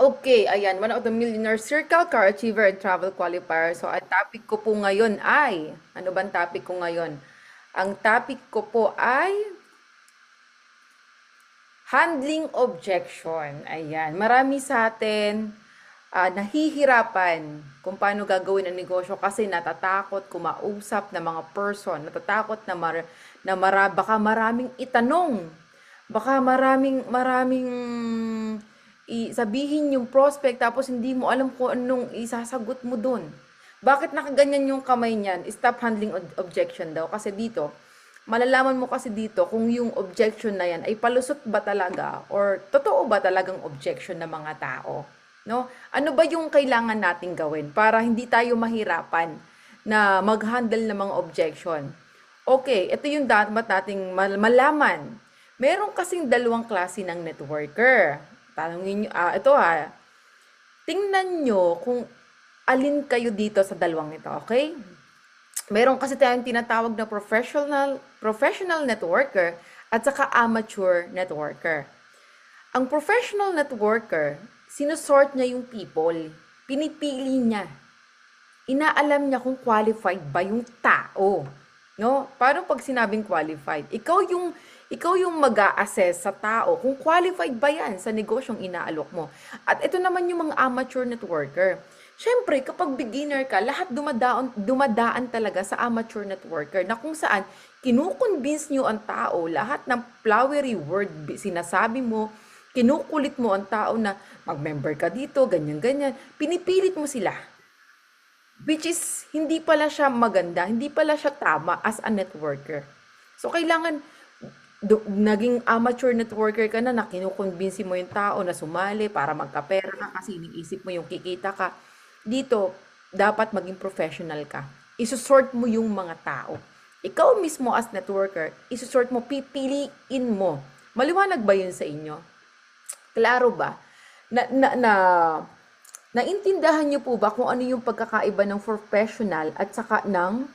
Okay, ayan, one of the Millionaire Circle, Car Achiever, and Travel Qualifier. So, ang topic ko po ngayon ay, ano bang topic ko ngayon? Ang topic ko po ay handling objection. Ayan, marami sa atin nahihirapan kung paano gagawin ang negosyo kasi natatakot kumausap ng mga person, natatakot na baka maraming itanong, baka maraming sabihin yung prospect tapos hindi mo alam kung anong isasagot mo dun. Bakit nakaganyan yung kamay niyan? Stop handling objection daw. Kasi dito, malalaman mo kasi dito kung yung objection na yan ay palusot ba talaga or totoo ba talagang objection ng mga tao. No? Ano ba yung kailangan nating gawin para hindi tayo mahirapan na mag-handle ng mga objection? Okay, ito yung dapat nating malaman. Meron kasing dalawang klase ng networker. Tanungin nyo, ito tingnan nyo kung alin kayo dito sa dalawang ito, okay? Meron kasi tayong tinatawag na professional networker at saka amateur networker. Ang professional networker, sinusort niya yung people. Pinipili niya. Inaalam niya kung qualified ba yung tao. No? Paano pag sinabing qualified? Ikaw yung mag-a-assess sa tao kung qualified ba yan sa negosyong inaalok mo. At ito naman yung mga amateur networker. Siyempre, kapag beginner ka, lahat dumadaan talaga sa amateur networker na kung saan kinukonvince nyo ang tao, lahat ng flowery word sinasabi mo, kinukulit mo ang tao na mag-member ka dito, ganyan-ganyan. Pinipilit mo sila. Which is, hindi pala siya maganda, hindi pala siya tama as a networker. So, kailangan, naging amateur networker ka na kinukonvince mo yung tao na sumali para magkapera ka kasi iniisip mo yung kikita ka. Dito, dapat maging professional ka. Isusort mo yung mga tao. Ikaw mismo as networker, isusort mo, pipiliin mo. Maliwanag ba yun sa inyo? Klaro ba? Na, na, na, naintindahan niyo po ba kung ano yung pagkakaiba ng professional at saka ng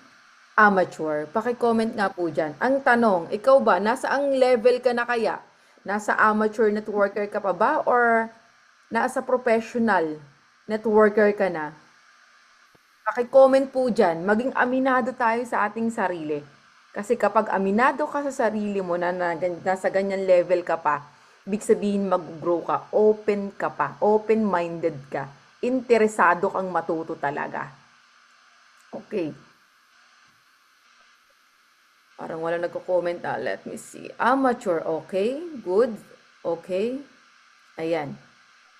amateur? Paki-comment nga po dyan. Ang tanong, ikaw ba, nasa ang level ka na kaya? Nasa amateur networker ka pa ba? Or nasa professional networker ka na? Paki-comment po dyan. Maging aminado tayo sa ating sarili. Kasi kapag aminado ka sa sarili mo na nasa ganyan level ka pa, ibig sabihin mag-grow ka, open ka pa, open-minded ka, interesado kang matuto talaga. Okay. Parang wala nagko-comment na. Let me see. Amateur, okay. Good. Okay. Ayan.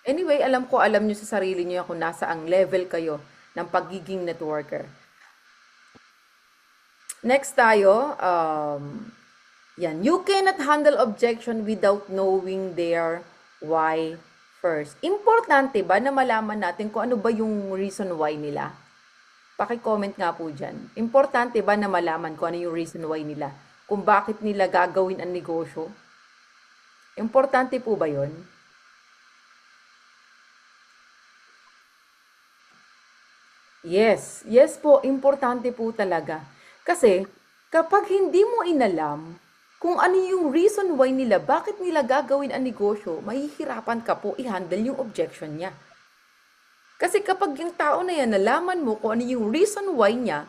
Anyway, alam nyo sa sarili nyo kung nasa ang level kayo ng pagiging networker. Next tayo, yan. You cannot handle objection without knowing their why first. Importante ba na malaman natin kung ano ba yung reason why nila? Paki-comment nga po dyan. Importante ba na malaman kung ano yung reason why nila? Kung bakit nila gagawin ang negosyo? Importante po ba yon? Yes. Yes po, importante po talaga. Kasi, kapag hindi mo inalam kung ano yung reason why nila, bakit nila gagawin ang negosyo, mahihirapan ka po i-handle yung objection niya. Kasi kapag yung tao na yan, nalaman mo kung ano yung reason why niya,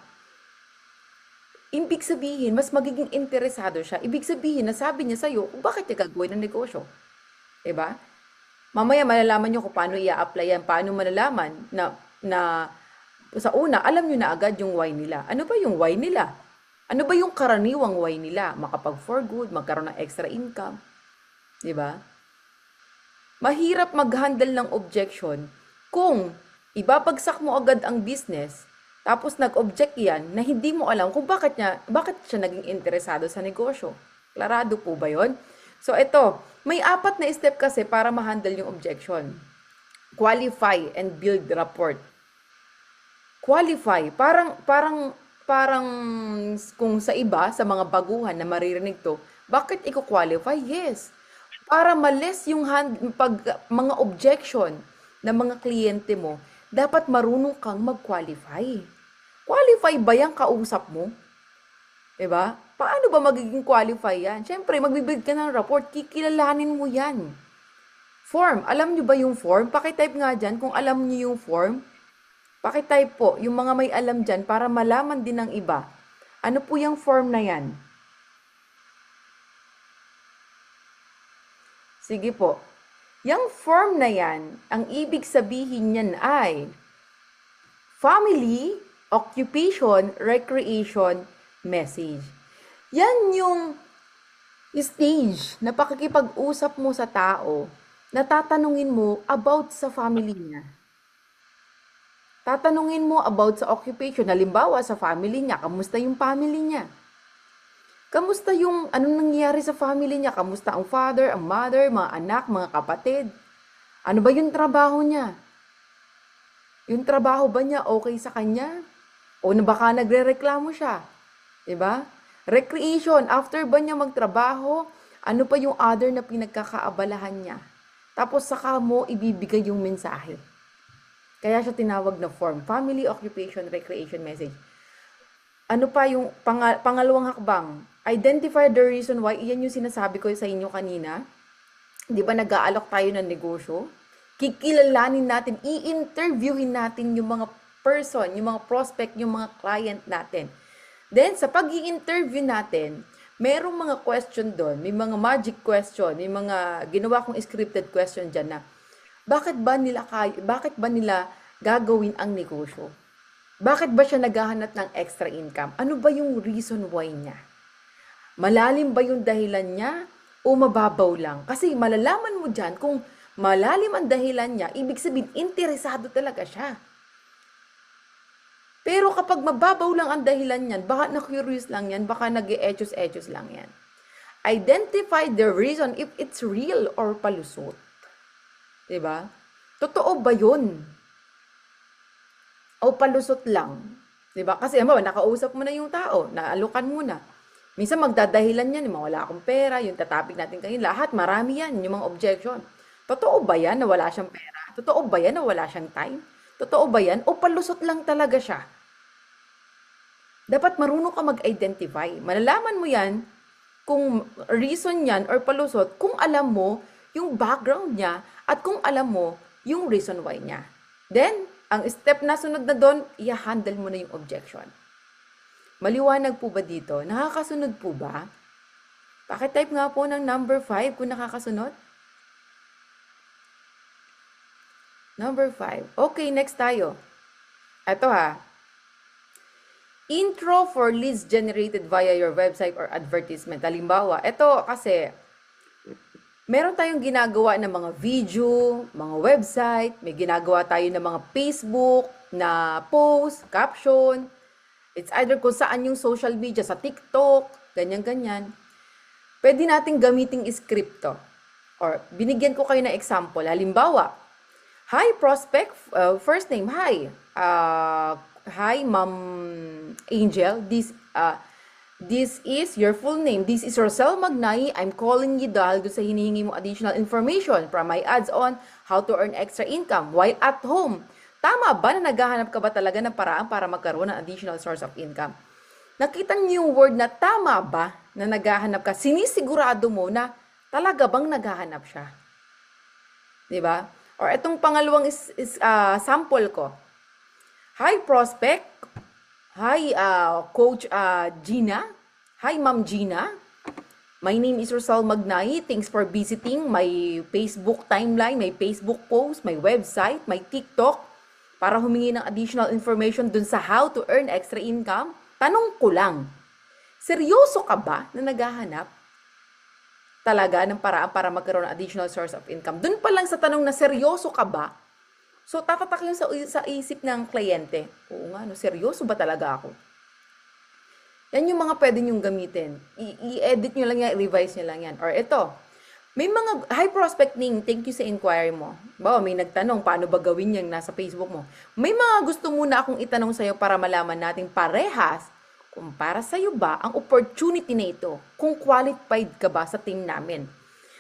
ibig sabihin, mas magiging interesado siya. Ibig sabihin, nasabi niya sa'yo kung bakit niya gagawin ang negosyo. Diba? Mamaya malalaman nyo kung paano i-apply yan, paano malalaman na sa una, alam nyo na agad yung why nila. Ano ba yung why nila? Ano ba yung karaniwang why nila? Makapag for good, magkaroon ng extra income. Diba? Mahirap mag-handle ng objection kung ibabagsak mo agad ang business, tapos nag-object yan na hindi mo alam kung bakit siya naging interesado sa negosyo. Klarado po ba yon? So ito, may 4 na step kasi para ma-handle yung objection. Qualify and build rapport. Qualify, parang kung sa iba, sa mga baguhan na maririnig to, bakit iko-qualify? Yes. Para males yung mga objection ng mga kliyente mo, dapat marunong kang mag-qualify. Qualify ba yung kausap mo? 'Di ba? Paano ba magiging qualify yan? Siyempre, magbibigay ka ng report, kikilalanin mo yan. Form. Alam nyo ba yung form? Pakitype nga dyan kung alam nyo yung form. Pakitype po yung mga may alam dyan para malaman din ng iba. Ano po yung form na yan? Sige po. Yung form na yan, ang ibig sabihin niyan ay family, occupation, recreation, message. Yan yung stage na pakikipag-usap mo sa tao na tatanungin mo about sa family niya. Tatanungin mo about sa occupation. Halimbawa, sa family niya, kamusta yung family niya? Kamusta yung anong nangyayari sa family niya? Kamusta ang father, ang mother, mga anak, mga kapatid? Ano ba yung trabaho niya? Yung trabaho ba niya okay sa kanya? O na baka nagrereklamo siya? 'Di ba? Recreation, after ba niya magtrabaho, ano pa yung other na pinagkakaabalahan niya? Tapos saka mo ibibigay yung mensahe. Kaya siya tinawag na form. Family, occupation, recreation, message. Ano pa yung pangalawang hakbang? Identify the reason why. Iyan yung sinasabi ko sa inyo kanina. Di ba nag-aalok tayo ng negosyo? Kikilalanin natin, i-interviewin natin yung mga person, yung mga prospect, yung mga client natin. Then, sa pag-i-interview natin, merong mga question doon, may mga magic question, may mga ginawa kong scripted question dyan na, bakit ba nila gagawin ang negosyo? Bakit ba siya naghahanap ng extra income? Ano ba yung reason why niya? Malalim ba yung dahilan niya o mababaw lang? Kasi malalaman mo dyan kung malalim ang dahilan niya, ibig sabihin, interesado talaga siya. Pero kapag mababaw lang ang dahilan niyan, baka na-curious lang yan, baka nag-e-etos-etos lang yan. Identify the reason if it's real or palusot. Diba? Totoo ba yun? O palusot lang? Diba? Kasi nakausap mo na yung tao, naalukan mo na. Minsan magdadahilan yan, wala akong pera, yung tatapik natin kanina, lahat, marami yan, yung mga objection. Totoo ba yan na wala siyang pera? Totoo ba yan na wala siyang time? Totoo ba yan? O palusot lang talaga siya? Dapat marunong ka mag-identify. Malalaman mo yan kung reason yan or palusot kung alam mo yung background niya at kung alam mo yung reason why niya. Then, ang step na sunod na doon, i-handle mo na yung objection. Maliwanag po ba dito? Nakakasunod po ba? Pakitype nga po ng number 5 kung nakakasunod. Number 5. Okay, next tayo. Ito ha. Intro for leads generated via your website or advertisement. Halimbawa, ito kasi, meron tayong ginagawa ng mga video, mga website, may ginagawa tayo ng mga Facebook na post, caption. It's either kung saan yung social media, sa TikTok, ganyan-ganyan. Pwede nating gamiting script to. Or binigyan ko kayo ng example. Halimbawa, hi prospect, first name, hi. Hi Ma'am Angel, this is your full name. This is Rosel Magnay. I'm calling you dahil doon sa hinihingi mo additional information from my ads on how to earn extra income while at home. Tama ba na naghahanap ka ba talaga ng paraan para magkaroon ng additional source of income? Nakita niyo yung word na tama ba na naghahanap ka? Sinisigurado mo na talaga bang naghahanap siya? Diba? Or itong pangalawang sample ko. Hi prospect. Hi Coach Gina. Hi Ma'am Gina. My name is Rosal Magnay. Thanks for visiting my Facebook timeline, my Facebook post, my website, my TikTok para humingi ng additional information dun sa how to earn extra income. Tanong ko lang, seryoso ka ba na naghahanap talaga ng paraan para magkaroon ng additional source of income? Dun pa lang sa tanong na seryoso ka ba, so tatatak yun sa isip ng kliyente. Oo nga, seryoso ba talaga ako? Yan yung mga pwede nyong gamitin. I-edit nyo lang yan, i-revise nyo lang yan. Or ito, may mga high prospecting, thank you sa inquiry mo. Bawa, may nagtanong, paano ba gawin yan nasa Facebook mo? May mga gusto muna akong itanong sa'yo para malaman natin parehas kung para sa'yo ba ang opportunity na ito, kung qualified ka ba sa team namin.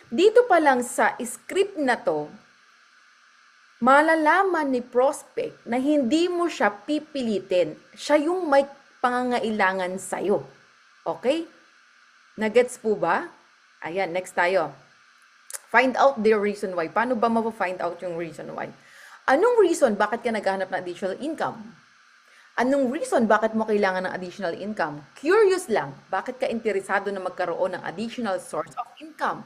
Dito pa lang sa script na to, malalaman ni prospect na hindi mo siya pipilitin. Siya yung may pangangailangan sa'yo. Okay? Nagets po ba? Ayan, next tayo. Find out their reason why. Paano ba ma-find out yung reason why? Anong reason bakit ka naghahanap ng additional income? Anong reason bakit mo kailangan ng additional income? Curious lang, bakit ka interesado na magkaroon ng additional source of income?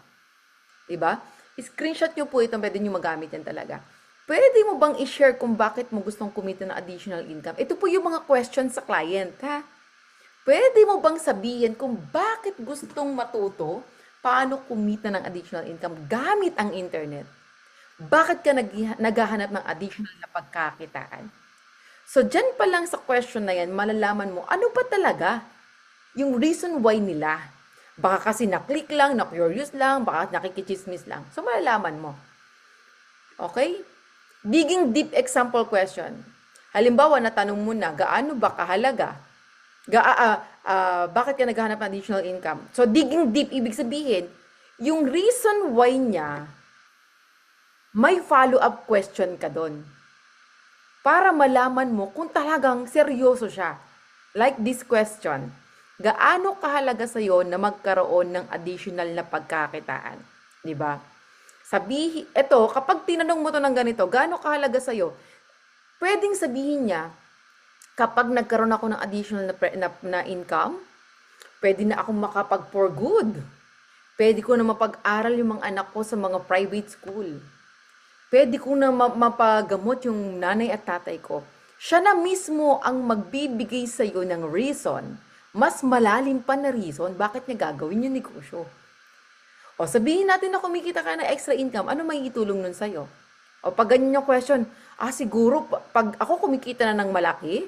Diba? Screenshot nyo po ito, pwede nyo magamit yan talaga. Pwede mo bang i-share kung bakit mo gustong kumita ng additional income? Ito po yung mga questions sa client, ha? Pwede mo bang sabihin kung bakit gustong matuto paano kumita ng additional income gamit ang internet? Bakit ka naghahanap ng additional na pagkakitaan? So, dyan pa lang sa question na yan, malalaman mo, ano ba talaga yung reason why nila? Baka kasi na-click lang, na-curious lang, baka nakikichismis lang. So, malalaman mo. Okay? Digging deep example question. Halimbawa, natanong mo na, gaano ba kahalaga? Bakit ka naghahanap ng additional income? So, digging deep, ibig sabihin, yung reason why niya, may follow-up question ka doon. Para malaman mo kung talagang seryoso siya. Like this question, gaano kahalaga sa'yo na magkaroon ng additional na pagkakitaan? Diba? Ito, kapag tinanong mo to ng ganito, gaano kahalaga sa'yo? Pwedeng sabihin niya, kapag nagkaroon ako ng additional na income, pwede na akong makapag-for good. Pwede ko na mapag-aral yung mga anak ko sa mga private school. Pwede ko na mapagamot yung nanay at tatay ko. Siya na mismo ang magbibigay sa iyo ng reason, mas malalim pa na reason, bakit niya gagawin yung negosyo. O sabihin natin na kumikita ka ng extra income, ano may itulong nun sa'yo? O pag ganyan yung question, siguro pag ako kumikita na ng malaki,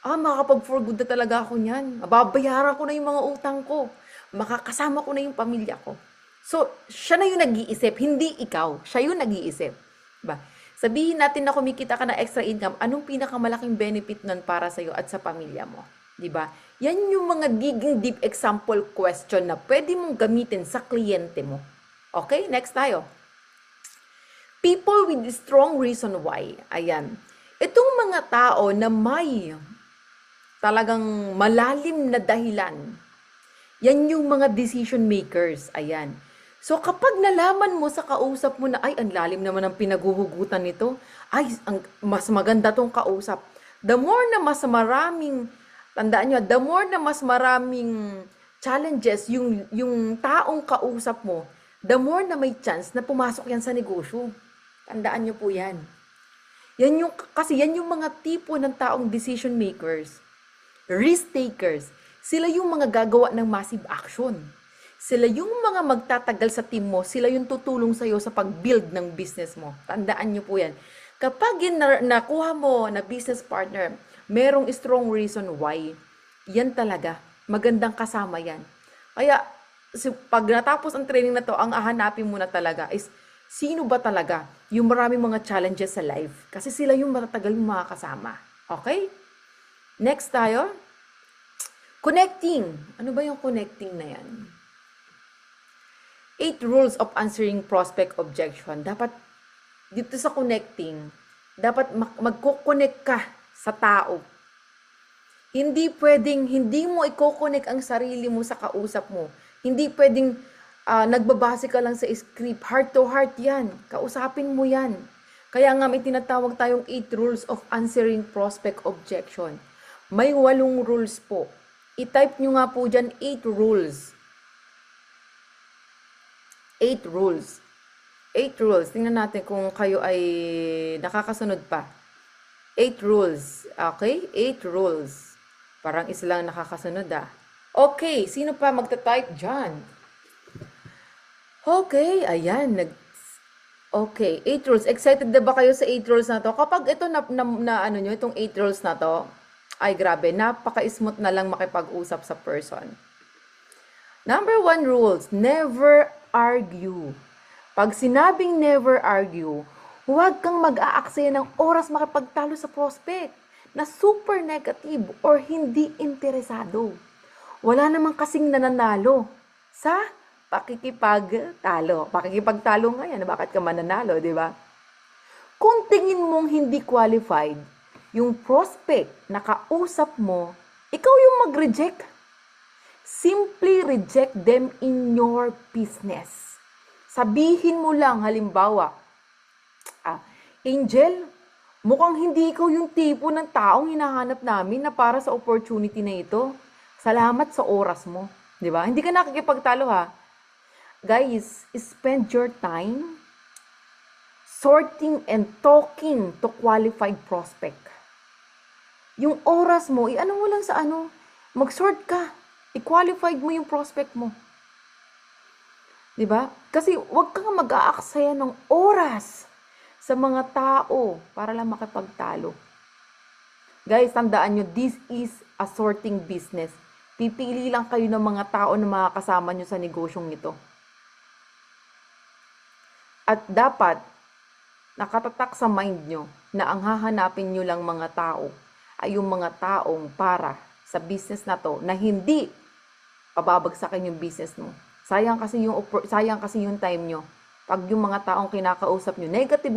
makakapag-for good na talaga ako niyan. Mababayaran ko na yung mga utang ko. Makakasama ko na yung pamilya ko. So, siya na yung nag-iisip, hindi ikaw. Siya yung nag-iisip. Ba? Sabihin natin na kumikita ka ng extra income, anong pinakamalaking benefit nun para sa'yo at sa pamilya mo? Diba? Yan yung mga digging deep example question na pwede mong gamitin sa kliyente mo. Okay, next tayo. People with strong reason why. Ayan. Itong mga tao na may talagang malalim na dahilan, yan yung mga decision makers. Ayan. So kapag nalaman mo sa kausap mo na, ay, ang lalim naman ang pinaguhugutan nito, mas maganda tong kausap. The more na mas maraming, tandaan nyo, the more na mas maraming challenges yung taong kausap mo, the more na may chance na pumasok yan sa negosyo. Tandaan nyo po yan. Kasi yan yung mga tipo ng taong decision makers, risk takers. Sila yung mga gagawa ng massive action. Sila yung mga magtatagal sa team mo. Sila yung tutulong sa'yo sa pag-build ng business mo. Tandaan nyo po yan. Kapag nakuha mo na business partner, merong strong reason why, yan talaga. Magandang kasama yan. Kaya, pag natapos ang training na to, ang hahanapin mo na talaga is, sino ba talaga yung maraming mga challenges sa life? Kasi sila yung matatagal mo makakasama. Okay? Next tayo. Connecting. Ano ba yung connecting na yan? 8 rules of answering prospect objection. Dapat, dito sa connecting, dapat magko-connect ka sa tao. Hindi mo i-connect ang sarili mo sa kausap mo. Hindi pwedeng nagbabase ka lang sa script. Heart to heart yan. Kausapin mo yan. Kaya nga may tinatawag tayong 8 rules of answering prospect objection. May 8 rules po. I-type nyo nga po dyan 8 rules. 8 rules. 8 rules. Tingnan natin kung kayo ay nakakasunod pa. 8 rules. Okay? 8 rules. Parang isa lang nakakasunod Okay, sino pa magta-type dyan? Okay, ayan. Okay, 8 rules. Excited na ba kayo sa 8 rules na to? Kapag ito itong 8 rules na to, ay grabe, napaka-smooth na lang makipag-usap sa person. Number 1 rules, never argue. Pag sinabing never argue, huwag kang mag-aaksaya ng oras makipagtalo sa prospect na super negative or hindi interesado. Wala namang kasing nananalo sa pakikipagtalo. Pakikipagtalo nga yan, bakit ka mananalo, di ba? Kung tingin mong hindi qualified, yung prospect na kausap mo, ikaw yung mag-reject. Simply reject them in your business. Sabihin mo lang, halimbawa, Angel, mukhang hindi ikaw yung tipo ng taong hinahanap namin na para sa opportunity na ito. Salamat sa oras mo. Di ba? Hindi ka nakikipagtalo ha. Guys, spend your time sorting and talking to qualified prospect. Yung oras mo, ano mo lang sa mag-sort ka. I-qualified mo yung prospect mo. Di ba? Kasi wag kang mag-aaksaya ng oras sa mga tao para lang makapagtalo. Guys, tandaan nyo, this is a sorting business. Pipili lang kayo ng mga tao na makakasama nyo sa negosyong ito. At dapat, nakatatak sa mind nyo na ang hahanapin nyo lang mga tao ay yung mga taong para sa business na to na hindi pababagsakin yung business mo. Sayang kasi yung time nyo. Pag yung mga taong kinakausap nyo, negative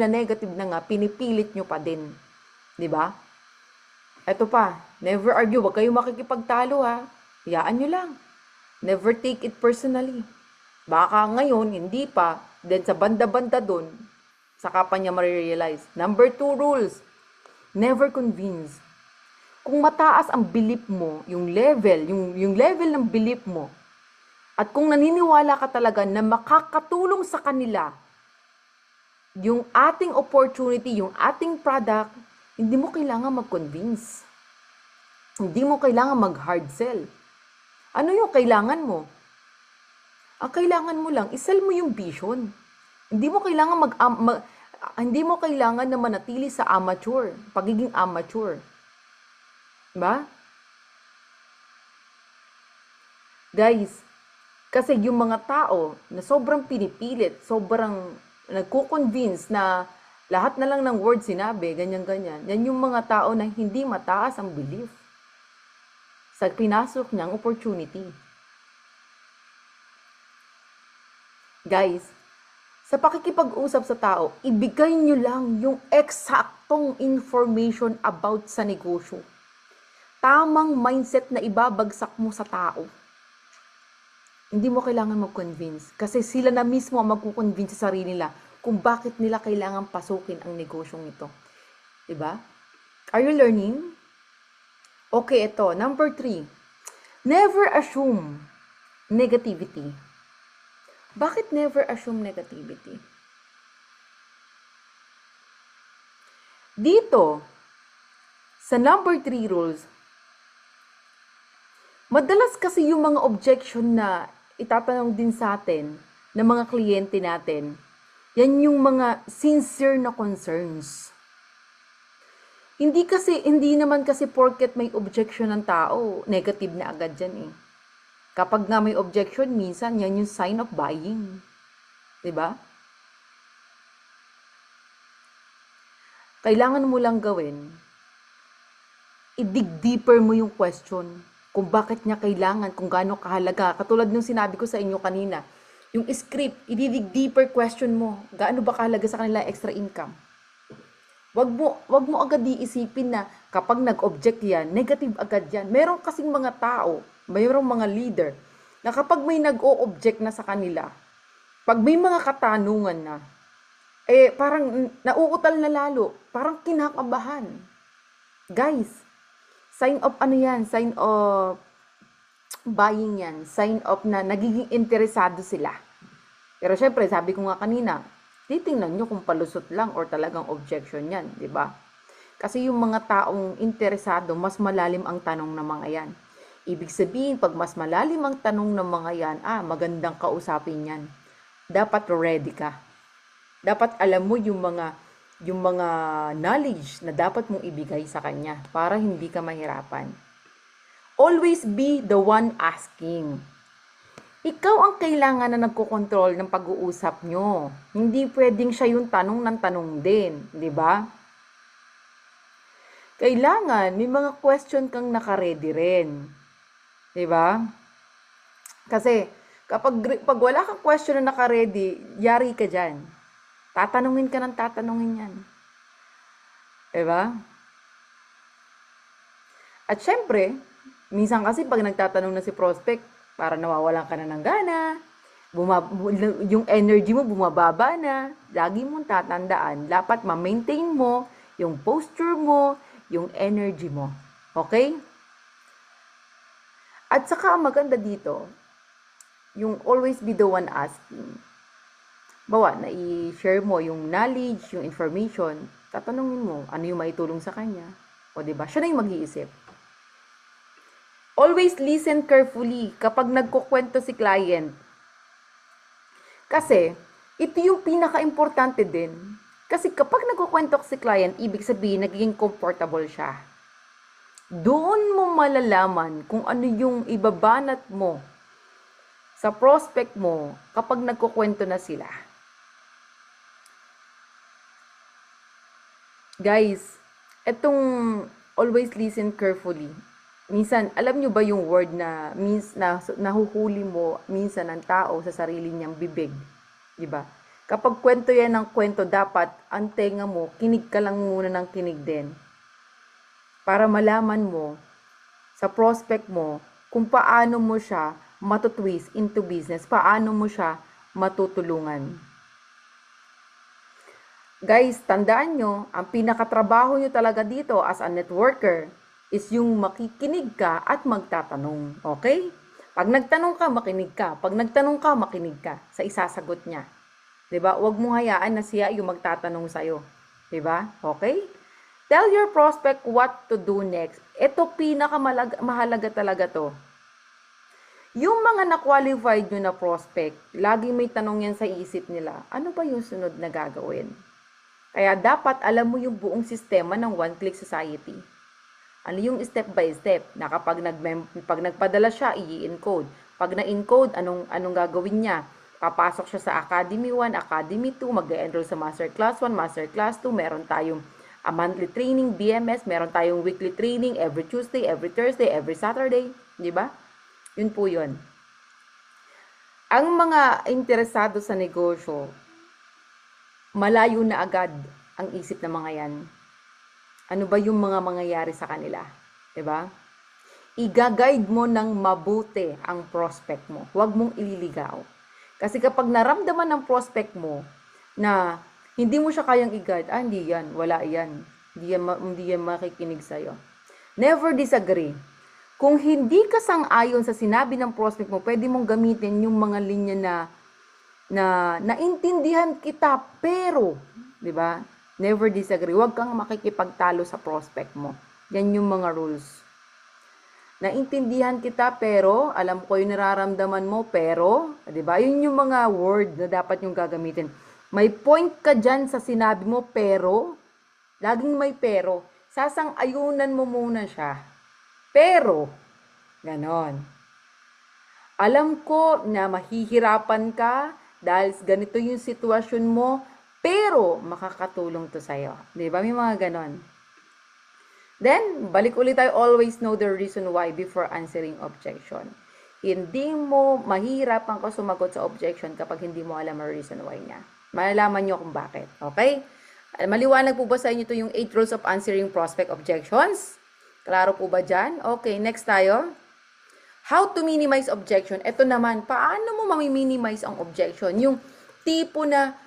na nga, pinipilit nyo pa din. Di ba? Eto pa, never argue. Huwag kayong makikipagtalo ha. Hayaan nyo lang. Never take it personally. Baka ngayon, hindi pa. Then sa banda-banda dun, saka pa niya marirealize. Number 2 rules. Never convince. Kung mataas ang belief mo, yung level ng belief mo, at kung naniniwala ka talaga na makakatulong sa kanila yung ating opportunity, yung ating product, hindi mo kailangan mag-convince. Hindi mo kailangan mag-hard sell. Ano yung kailangan mo? Ang kailangan mo lang, isell mo yung vision. Hindi mo kailangan na manatili sa pagiging amateur. Diba? Guys, kasi yung mga tao na sobrang pinipilit, sobrang nagko-convince na lahat na lang ng word sinabi, ganyan-ganyan, yan yung mga tao na hindi mataas ang belief sa pinasok niyang opportunity. Guys, sa pakikipag-usap sa tao, ibigay nyo lang yung eksaktong information about sa negosyo. Tamang mindset na ibabagsak mo sa tao. Hindi mo kailangan mag-convince kasi sila na mismo ang magkukonvince sa sarili nila kung bakit nila kailangan pasukin ang negosyong ito. Diba? Are you learning? Okay, ito. Number 3. Never assume negativity. Bakit never assume negativity? Dito, sa number 3 rules, madalas kasi yung mga objection na itatanong din sa atin ng mga kliyente natin, yan yung mga sincere na concerns. Hindi naman kasi porket may objection ng tao, negative na agad yan eh. Kapag nga may objection, minsan yan yung sign of buying. Diba? Kailangan mo lang gawin, i-dig deeper mo yung question kung bakit niya kailangan, kung gaano kahalaga. Katulad nung sinabi ko sa inyo kanina, yung script, i-dig deeper question mo, gaano ba kahalaga sa kanila extra income. Wag mo agad iisipin na kapag nag-object yan, negative agad yan. Meron kasing mga tao, mayroong mga leader, na kapag may nag-o-object na sa kanila, pag may mga katanungan na, parang nauutal na lalo, parang kinakabahan. Guys, sign of sign of buying yan, sign of na nagiging interesado sila. Pero syempre, sabi ko nga kanina, titingnan nyo kung palusot lang or talagang objection yan, di ba? Kasi yung mga taong interesado, mas malalim ang tanong ng mga yan. Ibig sabihin, pag mas malalim ang tanong ng mga yan, magandang kausapin yan. Dapat ready ka. Dapat alam mo yung mga knowledge na dapat mong ibigay sa kanya para hindi ka mahirapan. Always be the one asking. Ikaw ang kailangan na nagkokontrol ng pag-uusap nyo. Hindi pwedeng siya yung tanong ng tanong din, di ba? Kailangan may mga question kang nakaredy rin. Di ba? Kasi pag wala kang question na nakaredy, yari ka dyan. Tatanungin ka ng tatanungin yan. Diba? At syempre, minsan kasi pag nagtatanong na si prospect, para nawawalan ka na ng gana, yung energy mo bumababa na. Lagi mong tatandaan, dapat ma-maintain mo yung posture mo, yung energy mo. Okay? At saka ang maganda dito, yung always be the one asking. Bawa, na i-share mo yung knowledge, yung information, tatanungin mo, ano yung maitulong sa kanya. O diba? Siya na yung mag-iisip. Always listen carefully kapag nagkukwento si client. Kasi, ito yung pinaka-importante din. Kasi kapag nagkukwento si client, ibig sabihin, nagiging comfortable siya. Doon mo malalaman kung ano yung ibabanat mo sa prospect mo kapag nagkukwento na sila. Guys, etong always listen carefully. Minsan, alam nyo ba yung word na nahuhuli mo minsan ng tao sa sarili niyang bibig? Diba? Kapag kwento yan ng kwento, dapat ang tenga mo, kinig ka lang muna ng kinig din. Para malaman mo sa prospect mo kung paano mo siya matutwist into business, paano mo siya matutulungan. Guys, tandaan nyo, ang pinakatrabaho nyo talaga dito as a networker is yung makikinig ka at magtatanong. Okay? Pag nagtanong ka, makinig ka. Pag nagtanong ka, makinig ka sa isasagot niya. 'Di ba? Huwag mo hayaan na siya yung magtatanong sa'yo. 'Di ba? Okay? Tell your prospect what to do next. Ito pinakamahalaga talaga to. Yung mga na-qualified nyo na prospect, lagi may tanong yan sa isip nila, ano ba yung sunod na gagawin? Kaya dapat alam mo yung buong sistema ng one-click society. Ano yung step by step na kapag pag nagpadala siya, i-encode. Pag na-encode, anong gagawin niya? Papasok siya sa Academy 1, Academy 2, mag-enroll sa Master Class 1, Master Class 2, meron tayong monthly training, BMS, meron tayong weekly training every Tuesday, every Thursday, every Saturday, di ba? Yun po yun. Ang mga interesado sa negosyo, malayo na agad ang isip ng mga yan. Ano ba yung mga mangyayari sa kanila? 'Di ba? Iga-guide mo ng mabuti ang prospect mo. Huwag mong ililigaw. Kasi kapag naramdaman ng prospect mo na hindi mo siya kayang i-guide, hindi yan, wala yan. Hindi yan makikinig sa'yo. Never disagree. Kung hindi ka sang-ayon sa sinabi ng prospect mo, pwede mong gamitin yung mga linya na naintindihan kita, pero, 'di ba? Never disagree. Huwag kang makikipagtalo sa prospect mo. Yan yung mga rules. Naintindihan kita pero, alam ko yung nararamdaman mo pero, 'di ba? Yun yung mga word na dapat yung gagamitin. May point ka dyan sa sinabi mo pero, laging may pero. Sasang-ayunan mo muna siya. Pero, ganon. Alam ko na mahihirapan ka dahil ganito yung sitwasyon mo, pero makakatulong to sa'yo. Di ba? May mga ganon. Then, balik ulit tayo, always know the reason why before answering objection. Hindi mo mahihirapan ka sumagot sa objection kapag hindi mo alam ang reason why niya. Malalaman nyo kung bakit. Okay? Maliwanag po ba sa inyo ito yung 8 rules of answering prospect objections? Klaro po ba dyan? Okay, next tayo. How to minimize objection. Ito naman, paano mo mami-minimize ang objection? Yung tipo na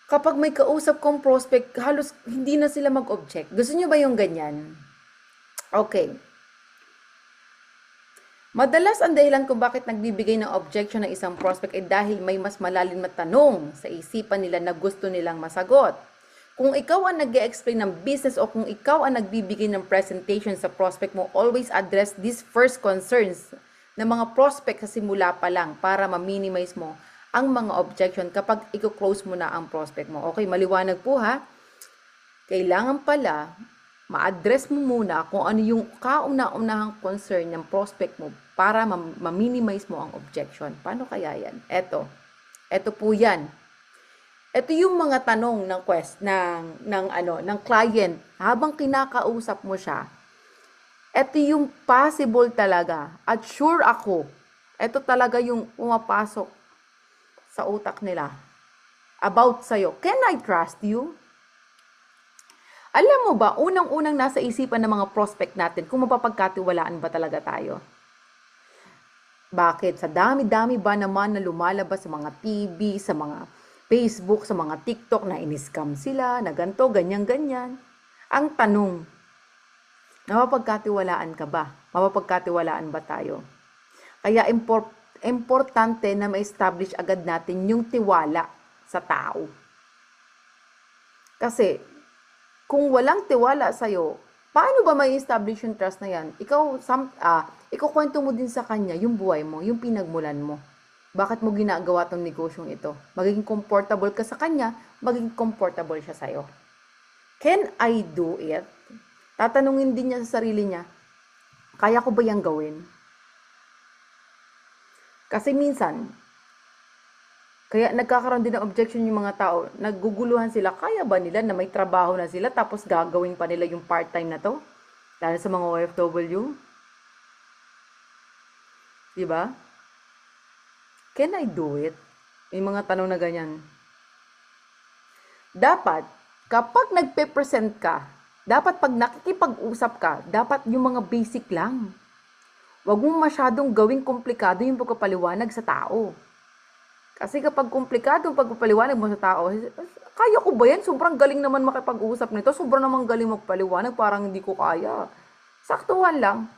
kapag may kausap kong prospect, halos hindi na sila mag-object. Gusto nyo ba yung ganyan? Okay. Madalas ang dahilan kung bakit nagbibigay ng objection ng isang prospect ay dahil may mas malalim na tanong sa isipan nila na gusto nilang masagot. Kung ikaw ang nag-explain ng business o kung ikaw ang nagbibigay ng presentation sa prospect mo, always address these first concerns ng mga prospect sa simula pa lang para ma-minimize mo ang mga objection kapag i-close mo na ang prospect mo. Okay, maliwanag po ha. Kailangan pala ma-address mo muna kung ano yung kauna-unahang concern ng prospect mo para ma-minimize mo ang objection. Paano kaya yan? Ito po yan. Ito yung mga tanong ng client habang kinakausap mo siya. Ito yung possible talaga at sure ako, ito talaga yung pumapasok sa utak nila about sa'yo. Can I trust you? Alam mo ba, unang-unang nasa isipan ng mga prospect natin kung mapapagkatiwalaan ba talaga tayo? Bakit? Sa dami-dami ba naman na lumalabas sa mga TV, sa mga Facebook, sa mga TikTok na in-scam sila, na ganto, ganyan-ganyan. Ang tanong, mapapagkatiwalaan ka ba? Mapapagkatiwalaan ba tayo? Kaya importante na ma-establish agad natin yung tiwala sa tao. Kasi kung walang tiwala sa'yo, paano ba may establish yung trust na yan? Ikukwento mo din sa kanya yung buhay mo, yung pinagmulan mo. Bakit mo ginagawa tong negosyong ito? Magiging comfortable ka sa kanya, magiging comfortable siya sa'yo. Can I do it? Tatanungin din niya sa sarili niya, kaya ko ba yung gawin? Kasi minsan, kaya nagkakaroon din ng objection yung mga tao. Nagguguluhan sila, kaya ba nila na may trabaho na sila tapos gagawin pa nila yung part-time na to? Lalo sa mga OFW. Diba? Can I do it? May mga tanong na ganyan. Dapat, kapag nagpe-present ka, dapat pag nakikipag-usap ka, dapat yung mga basic lang. Huwag mong masyadong gawing komplikado yung pagpapaliwanag sa tao. Kasi kapag komplikado ang pagpapaliwanag mo sa tao, kaya ko ba yan? Sobrang galing naman makipag-usap nito. Sobrang naman galing magpaliwanag. Parang hindi ko kaya. Saktuhan lang.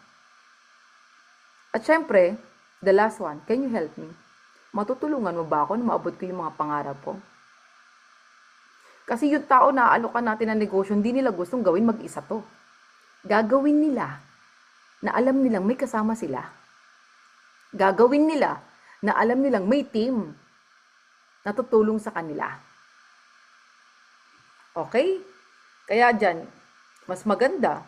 At syempre, the last one, can you help me? Matutulungan mo ba ako na maabot ko yung mga pangarap ko? Kasi yung tao na alokan natin ng negosyo, hindi nila gustong gawin mag-isa to. Gagawin nila na alam nilang may kasama sila. Gagawin nila na alam nilang may team na tutulong sa kanila. Okay? Kaya dyan, mas maganda,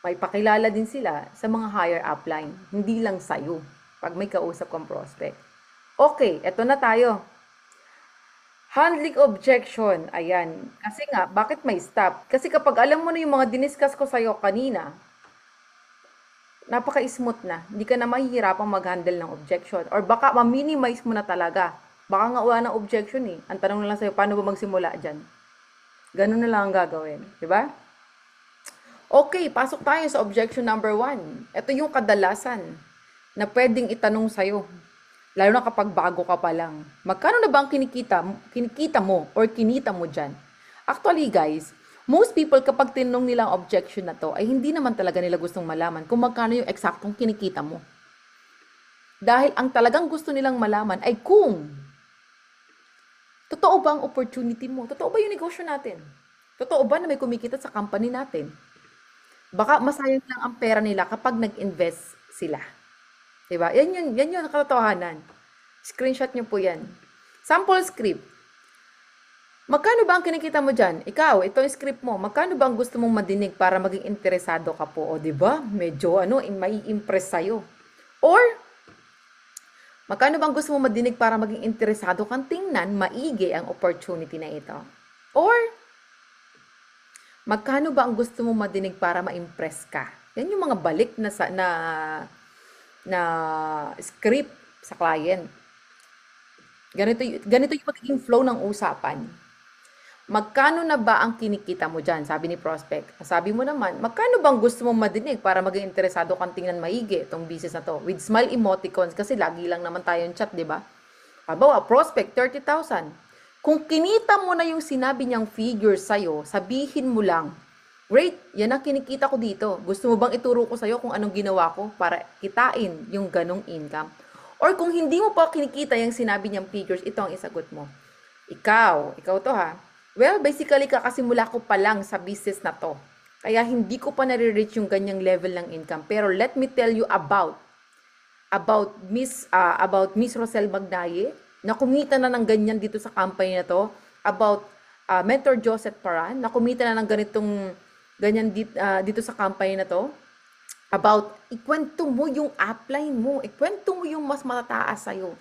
may pakilala din sila sa mga higher upline, hindi lang sa'yo, pag may kausap kang prospect. Okay, eto na tayo. Handling objection, ayan. Kasi nga, bakit may stop? Kasi kapag alam mo na yung mga diniscuss ko sa'yo kanina, napaka-smooth na. Hindi ka na mahihirapang mag-handle ng objection. Or baka ma-minimize mo na talaga. Baka nga wala ng objection eh. Ang tanong na lang sa'yo, paano ba magsimula dyan? Ganun na lang ang gagawin. Diba? Okay, pasok tayo sa objection number 1. Ito yung kadalasan na pwedeng itanong sa'yo. Lalo na kapag bago ka pa lang. Magkano na ba ang kinikita mo or kinita mo dyan? Actually guys, most people kapag tinanong nila ang objection na to, ay hindi naman talaga nila gustong malaman kung magkano yung eksaktong kinikita mo. Dahil ang talagang gusto nilang malaman ay kung totoo ba ang opportunity mo? Totoo ba yung negosyo natin? Totoo ba na may kumikita sa company natin? Baka masayang lang ang pera nila kapag nag-invest sila. Diba? Yan yun, katotohanan. Screenshot nyo po yan. Sample script. Magkano ba ang kinikita mo dyan? Ikaw, ito yung script mo. Magkano ba ang gusto mong madinig para maging interesado ka po? O diba? Medyo mai-impress sa'yo. Or, magkano ba ang gusto mong madinig para maging interesado kang tingnan, maigi ang opportunity na ito? Or, magkano ba ang gusto mong madinig para ma-impress ka? Yan yung mga balik na script sa client. Ganito yung magiging flow ng usapan. Magkano na ba ang kinikita mo dyan? Sabi ni prospect. Sabi mo naman, magkano bang gusto mong madinig para maging interesado kang tingnan maigi itong business na to? With smile emoticons, kasi lagi lang naman tayong chat, di ba? Halimbawa, prospect, 30,000. Kung kinita mo na yung sinabi niyang figure sa'yo, sabihin mo lang, great, yan ang kinikita ko dito. Gusto mo bang ituro ko sa'yo kung anong ginawa ko para kitain yung ganong income? Or kung hindi mo pa kinikita yung sinabi niyang figures, ito ang isagot mo. Ikaw to ha. Well, basically kakasimula ko pa lang sa business na to. Kaya hindi ko pa nare-reach yung ganyang level ng income. Pero let me tell you about Miss Rosel Magnaye, na kumita na ng ganyan dito sa company na to. About Mentor Joseph Paran, na kumita na ng ganyan dito sa company na to. About, ikwento mo yung upline mo. Ikwento mo yung mas matataas sa'yo.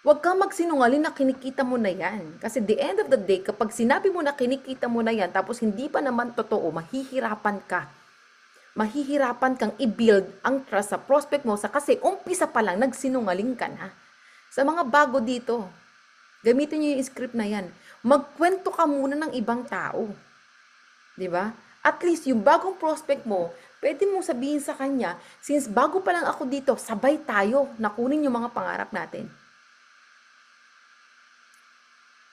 Huwag kang magsinungaling na kinikita mo na yan. Kasi the end of the day, kapag sinabi mo na kinikita mo na yan, tapos hindi pa naman totoo, mahihirapan ka. Mahihirapan kang i-build ang trust sa prospect mo kasi umpisa pa lang, nagsinungaling ka na. Sa mga bago dito, gamitin nyo yung script na yan. Magkwento ka muna ng ibang tao. Diba? At least yung bagong prospect mo, pwede mong sabihin sa kanya, since bago pa lang ako dito, sabay tayo na kunin yung mga pangarap natin.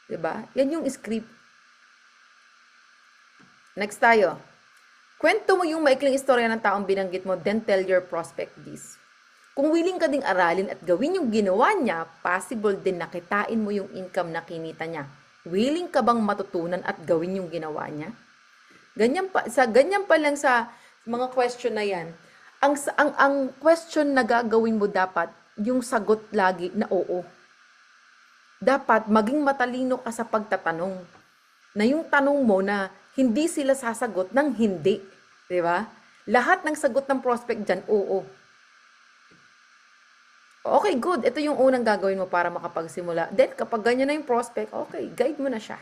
'Di ba? Yan yung script. Next tayo. Kwento mo yung maikling istorya ng taong binanggit mo, then tell your prospect this. Kung willing ka ding aralin at gawin yung ginawa niya, possible din na kitain mo yung income na kinita niya. Willing ka bang matutunan at gawin yung ginawa niya? Ganyan pa lang sa mga question na yan. Ang question na gagawin mo dapat, yung sagot lagi na oo. Dapat maging matalino ka sa pagtatanong. Na yung tanong mo na hindi sila sasagot ng hindi. Di ba? Lahat ng sagot ng prospect dyan, oo. Okay, good. Ito yung unang gagawin mo para makapagsimula. Then, kapag ganyan na yung prospect, okay, guide mo na siya.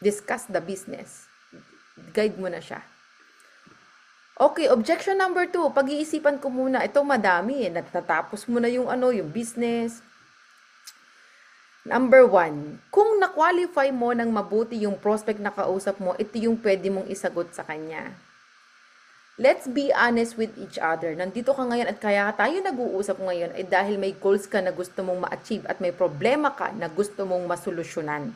Discuss the business. Guide mo na siya. Okay, objection number 2. Pag-iisipan ko muna. Ito madami eh. Natatapos mo na yung yung business. Number 1. Kung na-qualify mo ng mabuti yung prospect na kausap mo, ito yung pwede mong isagot sa kanya. Let's be honest with each other. Nandito ka ngayon at kaya tayo nag-uusap ngayon ay dahil may goals ka na gusto mong ma-achieve at may problema ka na gusto mong masolusyonan.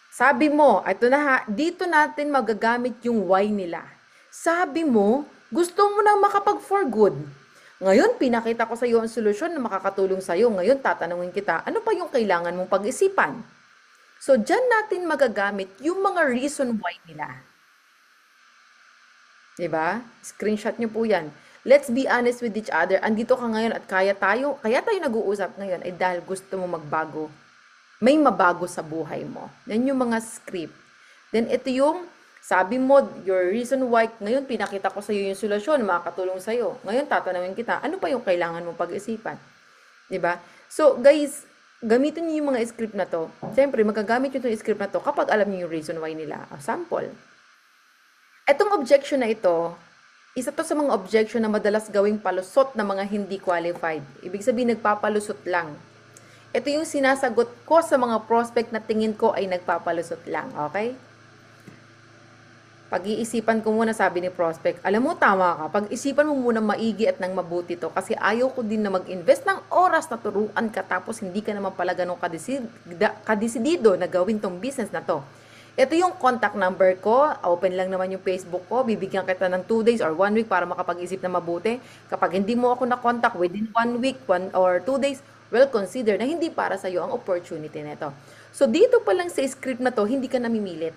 Sabi mo, ito na ha, dito natin magagamit yung why nila. Sabi mo, gusto mo na makapag-for good. Ngayon, pinakita ko sa iyo ang solusyon na makakatulong sa iyo. Ngayon, tatanungin kita, ano pa yung kailangan mong pag-isipan? So, dyan natin magagamit yung mga reason why nila. Diba? Screenshot nyo po yan. Let's be honest with each other. Andito ka ngayon at kaya tayo nag-uusap ngayon ay dahil gusto mo magbago. May mabago sa buhay mo. Yan yung mga script. Then ito yung sabi mo, your reason why, ngayon pinakita ko sa iyo yung solusyon, makakatulong sa iyo. Ngayon tatanungin kita, ano pa yung kailangan mong pag-isipan? Diba? So guys, gamitin niyo yung mga script na to. Siyempre, magagamit nyo itong script na to kapag alam niyo yung reason why nila. Sample. Etong objection na ito, isa to sa mga objection na madalas gawing palusot ng mga hindi qualified. Ibig sabihin, nagpapalusot lang. Ito yung sinasagot ko sa mga prospect na tingin ko ay nagpapalusot lang. Okay? Pag-iisipan ko muna, sabi ni prospect. Alam mo, tama ka. Pag-isipan mo muna maigi at nang mabuti to. Kasi ayaw ko din na mag-invest ng oras na turuan ka tapos hindi ka naman pala ganun kadesidido na gawin tong business na to. Ito yung contact number ko. Open lang naman yung Facebook ko. Bibigyan kita ng 2 days or 1 week para makapag-isip na mabuti. Kapag hindi mo ako na-contact within 1 week, 1 or 2 days, well, consider na hindi para sa'yo ang opportunity nito. So, dito pa lang sa script na to, hindi ka namimilit.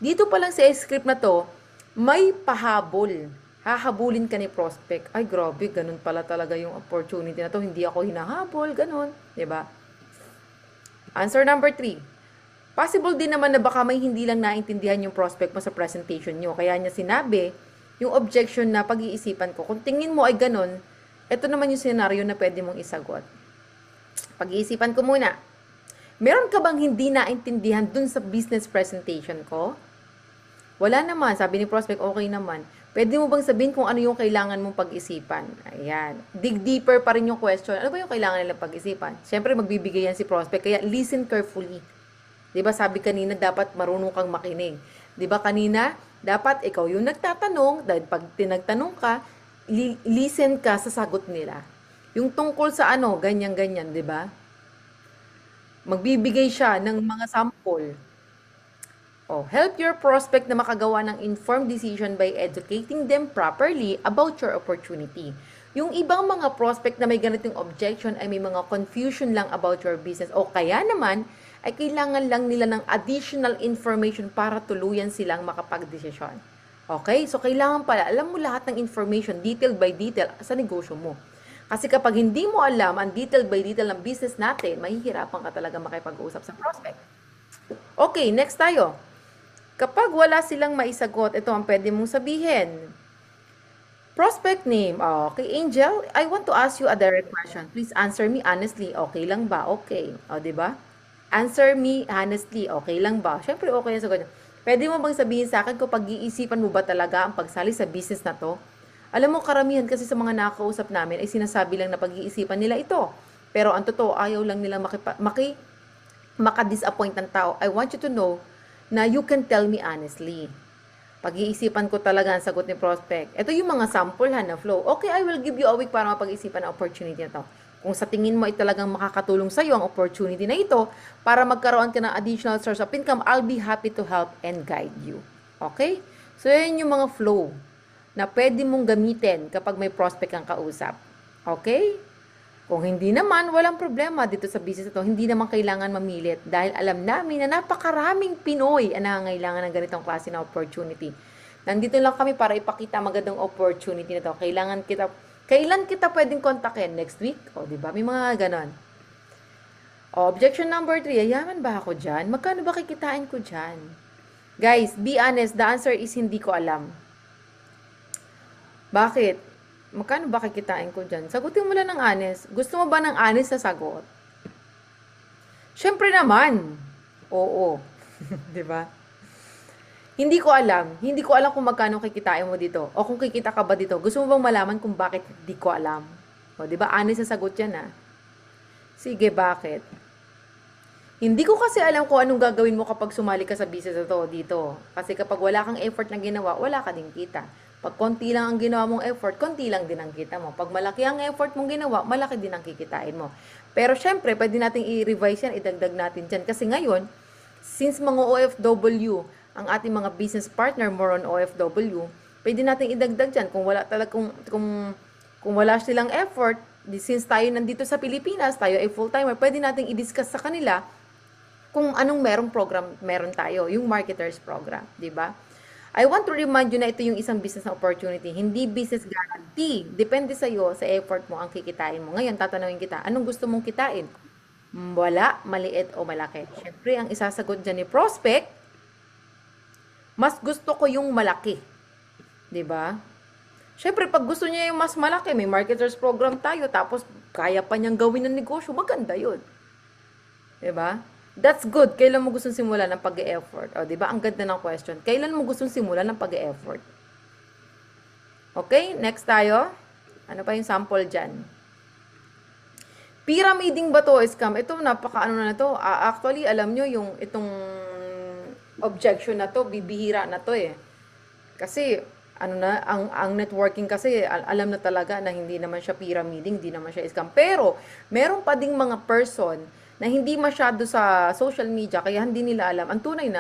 Dito pa lang sa script na to, may pahabol. Hahabulin ka ni prospect. Ay, grabe, ganun pala talaga yung opportunity na to. Hindi ako hinahabol, ganun. Diba? Answer number 3. Possible din naman na baka may hindi lang naintindihan yung prospect mo sa presentation nyo. Kaya niya sinabi, yung objection na pag-iisipan ko, kung tingin mo ay ganun, ito naman yung scenario na pwede mong isagot. Pag-iisipan ko muna. Meron ka bang hindi naintindihan dun sa business presentation ko? Wala naman. Sabi ni prospect, okay naman. Pwede mo bang sabihin kung ano yung kailangan mong pag-isipan? Ayan. Dig deeper pa rin yung question. Ano ba yung kailangan nilang pag-isipan? Siyempre, magbibigay yan si prospect. Kaya listen carefully. Diba sabi kanina, dapat marunong kang makinig. Diba kanina, dapat ikaw yung nagtatanong, dahil pag tinagtanong ka, listen ka sa sagot nila. Yung tungkol sa ganyan-ganyan, diba? Magbibigay siya ng mga sample. Help your prospect na makagawa ng informed decision by educating them properly about your opportunity. Yung ibang mga prospect na may ganitong objection ay may mga confusion lang about your business o kaya naman ay kailangan lang nila ng additional information para tuluyan silang makapag-desisyon. Okay? So, kailangan pala, alam mo lahat ng information, detail by detail, sa negosyo mo. Kasi kapag hindi mo alam ang detail by detail ng business natin, mahihirapan ka talaga makipag-usap sa prospect. Okay, next tayo. Kapag wala silang maisagot, ito ang pwede mong sabihin. Prospect name. Okay, Angel, I want to ask you a direct question. Please answer me honestly. Okay lang ba? Okay. Diba? Answer me honestly. Okay lang ba? Siyempre, okay sa ganyan. Pwede mo bang sabihin sa akin kung pag-iisipan mo ba talaga ang pagsali sa business na to? Alam mo, karamihan kasi sa mga nakakausap namin ay sinasabi lang na pag-iisipan nila ito. Pero ang totoo, ayaw lang nila maka-disappoint ng tao. I want you to know na you can tell me honestly. Pag-iisipan ko talaga ang sagot ni prospect. Ito yung mga sample na flow. Okay, I will give you a week para mapag-isipan ang opportunity na to. Kung sa tingin mo ay talagang makakatulong sa iyo ang opportunity na ito para magkaroon ka ng additional source of income, I'll be happy to help and guide you. Okay? So, yan yung mga flow na pwede mong gamitin kapag may prospect kang kausap. Okay? Kung hindi naman, walang problema dito sa business ito. Hindi naman kailangan mamilit dahil alam namin na napakaraming Pinoy ang nangangailangan ng ganitong klase na opportunity. Nandito lang kami para ipakita magandang opportunity na to. Kailan kita pwedeng kontakin? Next week? O, di ba? May mga ganon. O, objection number 3, yayaman ba ako dyan? Magkano ba kikitain ko dyan? Guys, be honest, the answer is hindi ko alam. Bakit? Magkano ba kikitain ko dyan? Sagutin mo lang ng honest. Gusto mo ba ng honest na sagot? Siyempre naman. Oo. Diba? Hindi ko alam. Hindi ko alam kung magkano kikitain mo dito. O kung kikita ka ba dito. Gusto mo bang malaman kung bakit hindi ko alam? O, diba? Honest na sagot yan, ha? Sige, bakit? Hindi ko kasi alam kung anong gagawin mo kapag sumali ka sa business na to dito. Kasi kapag wala kang effort na ginawa, wala ka din kita. Pag konti lang ang ginawa mong effort, konti lang din ang kita mo. Pag malaki ang effort mong ginawa, malaki din ang kikitain mo. Pero syempre, pwede nating i-revise yan, idagdag natin dyan. Kasi ngayon, since mga OFW, ang ating mga business partner, more on OFW, pwede nating idagdag dyan. Kung wala talaga, kung wala silang effort, since tayo nandito sa Pilipinas, tayo ay full-timer, pwede nating i-discuss sa kanila kung anong merong program meron tayo, yung marketers program, di ba? I want to remind you na ito yung isang business na opportunity. Hindi business guarantee. Depende sa'yo, sa effort mo, ang kikitain mo. Ngayon, tatanungin kita, anong gusto mong kitain? Wala, maliit o malaki. Siyempre, ang isasagot dyan ni prospect, mas gusto ko yung malaki. Diba? Siyempre, pag gusto niya yung mas malaki, may marketers program tayo, tapos kaya pa niyang gawin ng negosyo, maganda yun. Diba? That's good. Kailan mo gustong simulan ng pag-e-effort? O, di ba? Ang ganda ng question. Kailan mo gustong simulan ng pag-e-effort? Okay? Next tayo. Ano pa yung sample dyan? Pyramiding ba to, scam? Ito, napaka-ano na to. Actually, alam nyo, yung itong objection na to, bibihira na to eh. Kasi, ano na, ang networking kasi, alam na talaga na hindi naman siya pyramiding, hindi naman siya scam. Pero, meron pa ding mga person na hindi masyado sa social media kaya hindi nila alam ang tunay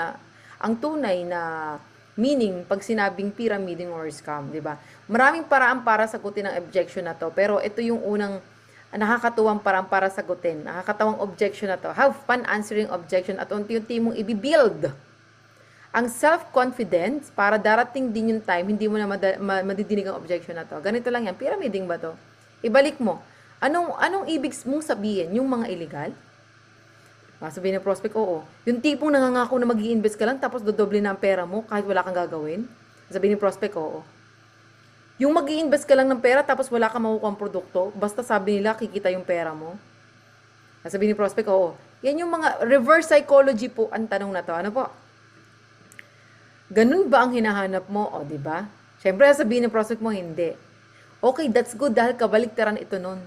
na meaning pag sinabing pyramiding or scam, 'di ba? Maraming paraan para sagutin ang objection na to, pero ito yung unang nakakatuwang paraan para sagutin. Nakakatawang objection na to. Have fun answering objection at unti-unti mong i-build ang self-confidence para darating din yung time hindi mo na madidinig ang objection na to. Ganito lang yan, pyramiding ba to? Ibalik mo. Anong ibig mong sabihin? Yung mga illegal? Sabihin ng prospect, oo. Yung tipong nangangako na mag-i-invest ka lang tapos dodoble na ang pera mo kahit wala kang gagawin. Sabihin ng prospect, oo. Yung mag-i-invest ka lang ng pera tapos wala kang makukuha ang produkto, basta sabi nila kikita yung pera mo. Sabihin ng prospect, oo. Yan yung mga reverse psychology po ang tanong na to. Ano po? Ganun ba ang hinahanap mo? O, di ba? Siyempre, sabihin ng prospect mo, hindi. Okay, that's good dahil kabaliktaran ito nun.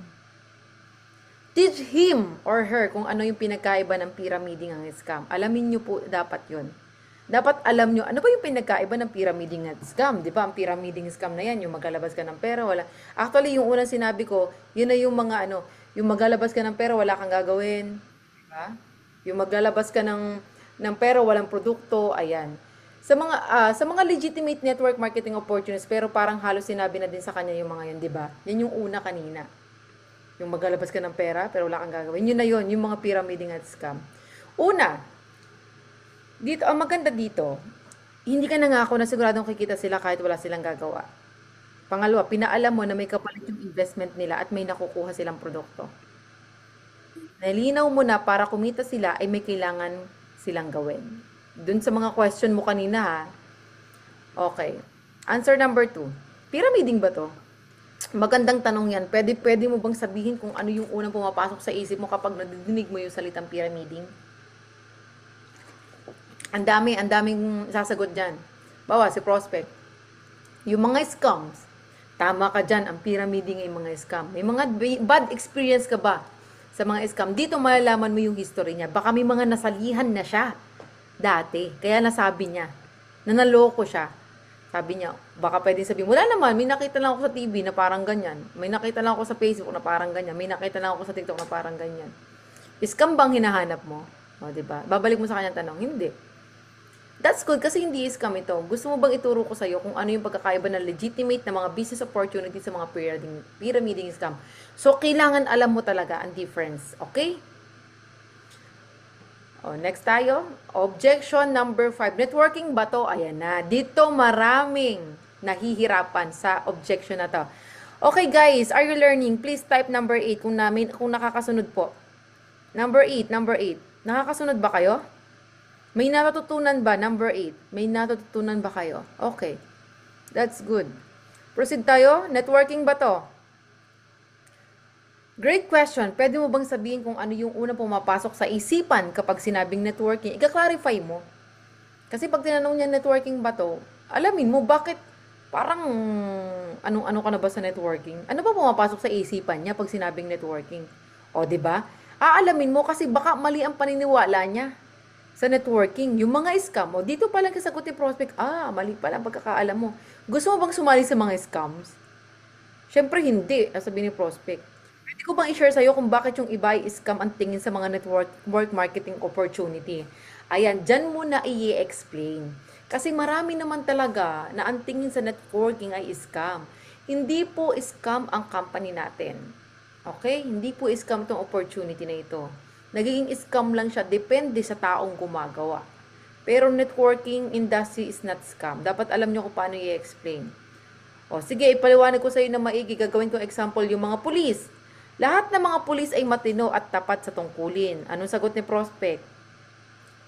Teach him or her kung ano yung pinagkaiba ng pyramiding ang scam. Alamin nyo po dapat yon. Dapat alam nyo, ano ba yung pinagkaiba ng pyramiding at scam? Di ba? Ang pyramiding scam na yan, yung maglalabas ka ng pera, wala. Actually, yung unang sinabi ko, yun na yung mga yung maglalabas ka ng pera, wala kang gagawin. Di ba? Yung maglalabas ka ng pera, walang produkto, ayan. Sa mga legitimate network marketing opportunities, pero parang halos sinabi na din sa kanya yung mga yun, di ba? Yan yung una kanina. Yung maglalabas ka ng pera, pero wala kang gagawin. Yun na yun, yung mga pyramiding at scam. Una, dito, ang maganda dito, hindi ka nangako na siguradong kikita sila kahit wala silang gagawa. Pangalawa, pinaalam mo na may kapalit yung investment nila at may nakukuha silang produkto. Nalinaw mo na para kumita sila ay may kailangan silang gawin. Dun sa mga question mo kanina ha. Okay. Answer number 2. Pyramiding ba to? Magandang tanong yan. Pwede mo bang sabihin kung ano yung unang pumapasok sa isip mo kapag nadidinig mo yung salitang pyramiding? Ang daming sasagot dyan. Bawa, si prospect. Yung mga scams, tama ka dyan, ang pyramiding ay mga scam. May mga bad experience ka ba sa mga scam? Dito malalaman mo yung history niya. Baka may mga nasalihan na siya dati. Kaya nasabi niya na naloko siya. Sabi niya, baka pwedeng sabihin, wala naman, may nakita lang ako sa TV na parang ganyan. May nakita lang ako sa Facebook na parang ganyan. May nakita lang ako sa TikTok na parang ganyan. Scam bang hinahanap mo? O, diba? Babalik mo sa kanyang tanong, hindi. That's good kasi hindi scam ito. Gusto mo bang ituro ko sa'yo kung ano yung pagkakaiba ng legitimate na mga business opportunity sa mga pyramiding scam? So, kailangan alam mo talaga ang difference. Okay? O, next tayo. Objection number 5. Networking ba to? Ayan na. Dito maraming nahihirapan sa objection na to. Okay guys, are you learning? Please type number 8 kung nakakasunod po. Number 8. Nakakasunod ba kayo? May natututunan ba? Number 8. May natututunan ba kayo? Okay. That's good. Proceed tayo. Networking ba to? Great question. Pwede mo bang sabihin kung ano yung unang pumapasok sa isipan kapag sinabing networking? Ika-clarify mo. Kasi pag tinanong niya networking ba to, alamin mo bakit parang anong-ano ka na ba sa networking? Ano ba pumapasok sa isipan niya pag sinabing networking? O, 'di ba? Aalamin mo kasi baka mali ang paniniwala niya sa networking. Yung mga scam, dito pa lang kasagot ni prospect, mali pala ang pagkakaalam mo. Gusto mo bang sumali sa mga scams? Siyempre hindi, sabi ni prospect. Pwede ko bang i-share sa'yo kung bakit yung iba ay scam ang tingin sa mga network marketing opportunity? Ayan, dyan mo na i-explain. Kasi marami naman talaga na ang tingin sa networking ay scam. Hindi po scam ang company natin. Okay? Hindi po scam tong opportunity na ito. Nagiging scam lang siya, depende sa taong gumagawa. Pero networking industry is not scam. Dapat alam nyo kung paano i-explain. O sige, ipaliwanag ko sa iyo na maigi. Gagawin ko example yung mga pulis. Lahat ng mga pulis ay matino at tapat sa tungkulin. Anong sagot ni prospect?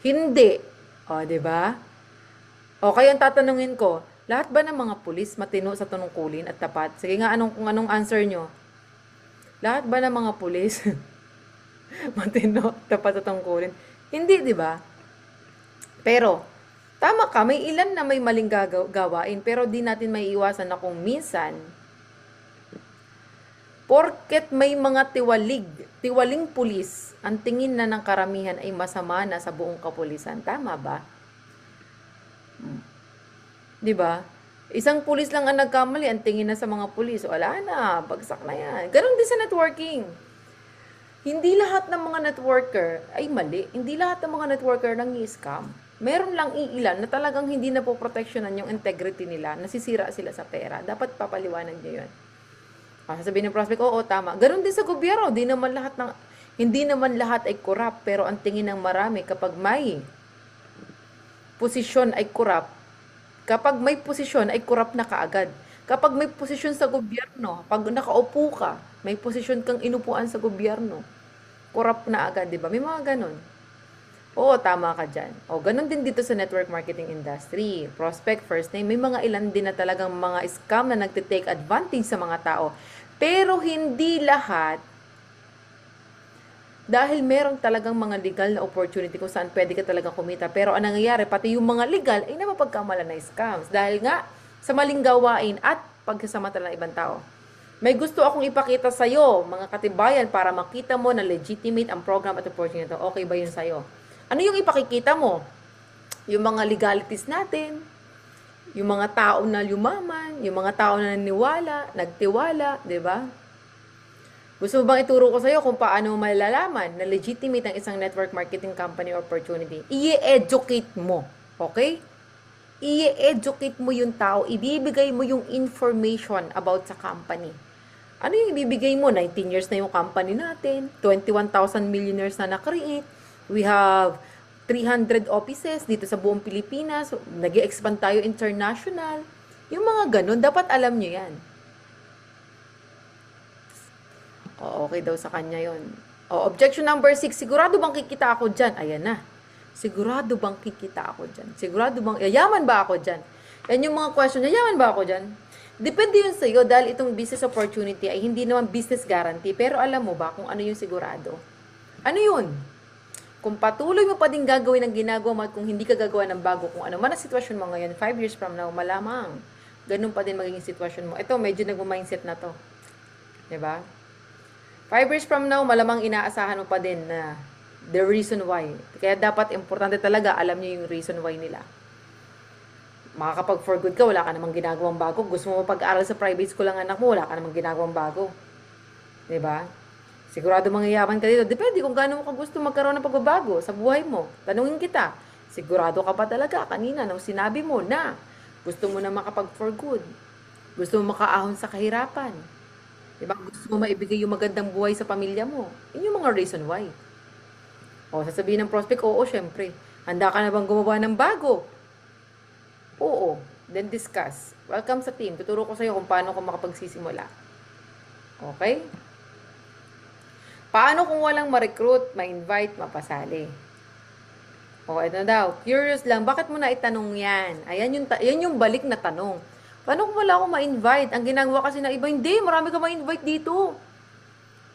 Hindi. O, 'di ba? O kaya ang tatanungin ko, lahat ba ng mga pulis matino sa tungkulin at tapat? Sige nga, kung anong answer nyo? Lahat ba ng mga pulis matino, tapat sa tungkulin? Hindi, 'di ba? Pero tama ka, may ilan na may maling gawain, pero di natin maiiwasan na kung minsan porket may mga tiwaling pulis, ang tingin na ng karamihan ay masama na sa buong kapulisan. Tama ba? 'Di ba? Isang pulis lang ang nagkamali, ang tingin na sa mga pulis, wala na, bagsak na yan. Ganon din sa networking. Hindi lahat ng mga networker ay mali. Hindi lahat ng mga networker nang i-scam. Meron lang iilan na talagang hindi na po proteksyonan yung integrity nila, nasisira sila sa pera. Dapat papaliwanag niyo yun. Sasabihin ng prospect, oo, tama. Ganon din sa gobyerno. Hindi naman lahat ay corrupt, pero ang tingin ng marami kapag may posisyon ay corrupt, kapag may posisyon ay corrupt na kaagad. Kapag may posisyon sa gobyerno, pag nakaupo ka, may posisyon kang inupuan sa gobyerno, corrupt na agad, di ba? May mga ganon. Oo, tama ka dyan. O, ganon din dito sa network marketing industry. Prospect, first name, may mga ilan din na talagang mga scam na nagtitake advantage sa mga tao. Pero hindi lahat, dahil meron talagang mga legal na opportunity kung saan pwede ka talagang kumita. Pero ang nangyayari, pati yung mga legal ay napapagkamalan na scams. Dahil nga, sa maling gawain at pagkasamantala ng ibang tao. May gusto akong ipakita sa'yo, mga katibayan, para makita mo na legitimate ang program at opportunity. Okay ba yun sa'yo? Ano yung ipakikita mo? Yung mga legalities natin, yung mga tao na yumaman, yung mga tao na nagtiwala, di ba? Gusto mo bang ituro ko sa'yo kung paano malalaman na legitimate ang isang network marketing company opportunity? I-educate mo, okay? I-educate mo yung tao, ibibigay mo yung information about sa company. Ano yung ibibigay mo? 19 years na yung company natin, 21,000 millionaires na na-create, we have 300 offices dito sa buong Pilipinas, nag-i-expand tayo international. Yung mga ganun, dapat alam nyo yan. O, okay daw sa kanya yon. O, objection number 6, sigurado bang kikita ako dyan? Ayan na. Sigurado bang kikita ako dyan? Sigurado bang, yayaman ba ako dyan? Yan yung mga question, yayaman ba ako dyan? Depende yun sa'yo dahil itong business opportunity ay hindi naman business guarantee. Pero alam mo ba kung ano yung sigurado? Ano yun? Kung patuloy mo pa din gagawin ang ginagawa mo at kung hindi ka gagawa ng bago, kung ano man ang sitwasyon mo ngayon, 5 years from now, malamang, ganun pa din magiging sitwasyon mo. Ito, medyo nagmamindset na to. Diba? 5 years from now, malamang inaasahan mo pa din na the reason why. Kaya dapat importante talaga, alam niyo yung reason why nila. Makakapag for good ka, wala ka namang ginagawang bago. Gusto mo pag-aral sa private school ang anak mo, wala ka namang ginagawang bago. 'Di ba? Sigurado mangyayaman ka dito. Depende kung gaano mo ka gusto magkaroon ng pagbabago sa buhay mo. Tanungin kita, sigurado ka ba talaga kanina nung sinabi mo na gusto mo na makapag for good? Gusto mo makaahon sa kahirapan? 'Di ba? Gusto mo maibigay yung magandang buhay sa pamilya mo? Yun yung mga reason why. O, sasabihin ng prospect, oo, syempre. Handa ka na bang gumawa ng bago? Oo. Then discuss. Welcome sa team. Tuturo ko sa'yo kung paano ka makapagsisimula. Okay? Paano kung walang ma-recruit, ma-invite, mapasali? O, ito na daw. Curious lang, bakit mo na itanong yan? Ayan yan yung balik na tanong. Paano kung wala akong ma-invite? Ang ginagawa kasi na iba, hindi, marami ka ma-invite dito.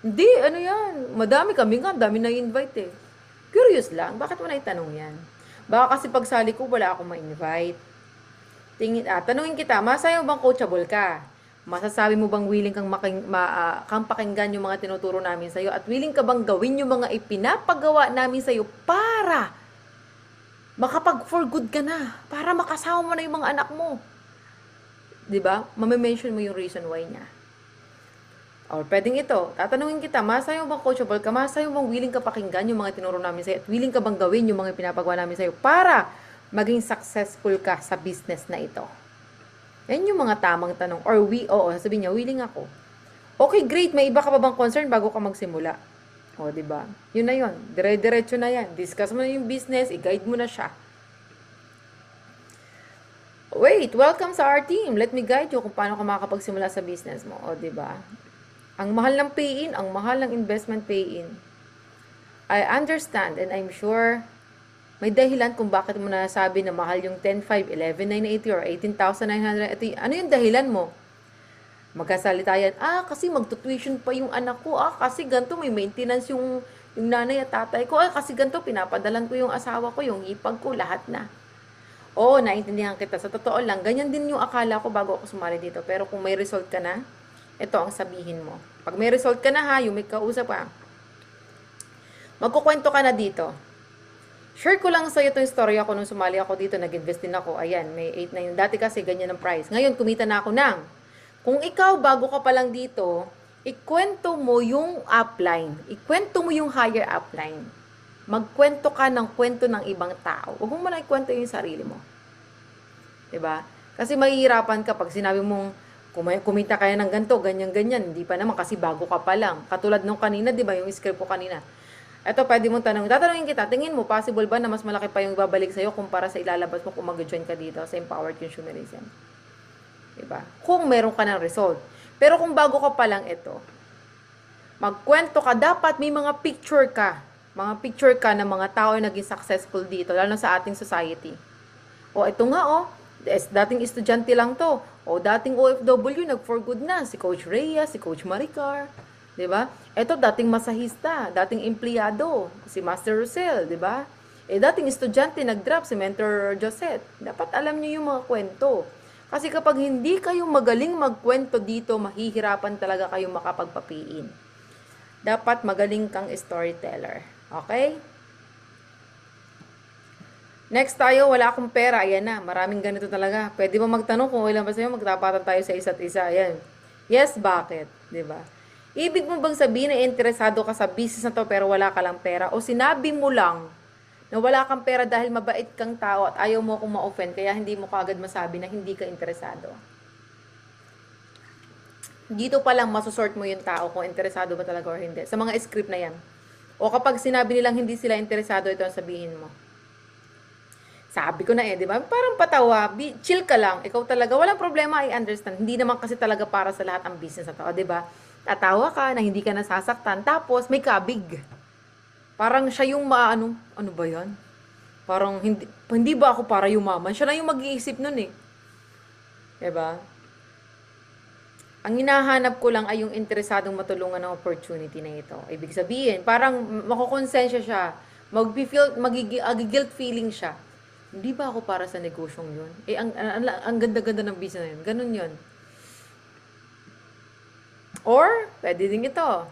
Hindi, ano yan? Madami kami nga, dami na invite eh. Curious lang, bakit mo na itanong yan? Baka kasi pagsali ko, wala akong ma-invite. Tanungin kita, masaya mo bang coachable ka? Masasabi mo bang willing kang pakinggan yung mga tinuturo namin sa'yo? At willing ka bang gawin yung mga ipinapagawa namin sa'yo para makapag for good ka na? Para makasama mo na yung mga anak mo? 'Di ba? Mame-mention mo yung reason why niya. Or pwedeng ito, tatanungin kita, masaya mo bang coachable ka? Masaya mo bang willing ka pakinggan yung mga tinuro namin sa'yo? At willing ka bang gawin yung mga pinapagawa namin sa'yo para maging successful ka sa business na ito? Yan yung mga tamang tanong. Or sabihin niya, willing ako. Okay, great. May iba ka pa bang concern bago ka magsimula? O, diba? Yun na yun. Dire-diretso na yan. Discuss mo na yung business, i-guide mo na siya. Wait, welcome sa our team. Let me guide you kung paano ka makakapagsimula sa business mo. O, diba? Ang mahal ng pay-in, ang mahal ng investment pay-in. I understand and I'm sure may dahilan kung bakit mo nasabi na mahal yung 10,500, 11,980 or 18,980. Ano yung dahilan mo? Magkasalita yan, kasi magtutuition pa yung anak ko. Kasi ganito may maintenance yung nanay at tatay ko. Kasi ganito pinapadalan ko yung asawa ko, yung ipag ko, lahat na. Oo, naintindihan kita. Sa totoo lang, ganyan din yung akala ko bago ako sumali dito. Pero kung may result ka na, ito ang sabihin mo. Pag may result ka na yung may kausap ka, magkukwento ka na dito. Share ko lang sa'yo itong storya ko nung sumali ako dito, nag-invest din ako. Ayan, may 8-9. Dati kasi ganyan ang price. Ngayon, kumita na ako ng. Kung ikaw, bago ka pa lang dito, ikwento mo yung upline. Ikwento mo yung higher upline. Magkwento ka ng kwento ng ibang tao. Huwag mo na ikwento yung sarili mo. 'Di ba? Kasi mahihirapan ka pag sinabi mong kumita kaya ng ganito, ganyan-ganyan. Hindi pa naman kasi bago ka pa lang. Katulad nung kanina, 'di ba, yung script ko kanina. Ito, pwede mong tanong. Tatanungin kita, tingin mo, possible ba na mas malaki pa yung ibabalik sa'yo kumpara sa ilalabas mo kung mag-join ka dito sa Empowered Consumerism? 'Di ba? Kung meron ka ng result. Pero kung bago ka pa lang ito, magkwento ka, dapat may mga picture ka. Mga picture ka ng mga tao na naging successful dito, lalo sa ating society. O, ito nga, dating estudyante lang to. O, dating OFW, nag-for good na. Si Coach Rhea, si Coach Maricar. 'Di ba? Ito, dating masahista, dating empleyado, si Master Rosel, 'di ba? Dating estudyante, nag-drop, si Mentor Josette. Dapat alam niyo yung mga kwento. Kasi kapag hindi kayo magaling magkwento dito, mahihirapan talaga kayo makapagpapiin. Dapat magaling kang storyteller. Okay? Next tayo, wala akong pera. Ayan na, maraming ganito talaga. Pwede mo magtanong kung ilan ba sa'yo, magtapatan tayo sa isa't isa. Ayan. Yes, bakit? 'Di ba? Ibig mo bang sabihin na interesado ka sa business na to pero wala ka lang pera? O sinabi mo lang na wala kang pera dahil mabait kang tao at ayaw mo akong ma-offend kaya hindi mo kaagad masabi na hindi ka interesado? Dito pa lang masusort mo yung tao kung interesado ba talaga or hindi. Sa mga script na yan. O kapag sinabi nilang hindi sila interesado, ito ang sabihin mo. Sabi ko na di ba? Parang patawa, chill ka lang. Ikaw talaga, walang problema, I understand. Hindi naman kasi talaga para sa lahat ang business na to, di ba? Tatawa ka na hindi ka nasasaktan, tapos may kabig. Parang siya yung ano ba yan? Parang hindi ba ako para yumaman? Siya na yung mag-iisip nun eh. Diba? Ang hinahanap ko lang ay yung interesadong matulungan ng opportunity na ito. Ibig sabihin, parang makukonsensya siya. Mag-guilt feeling siya. Hindi ba ako para sa negosyong yun? Ang ganda-ganda ng business na yun. Ganun yun. Or, pwede din ito.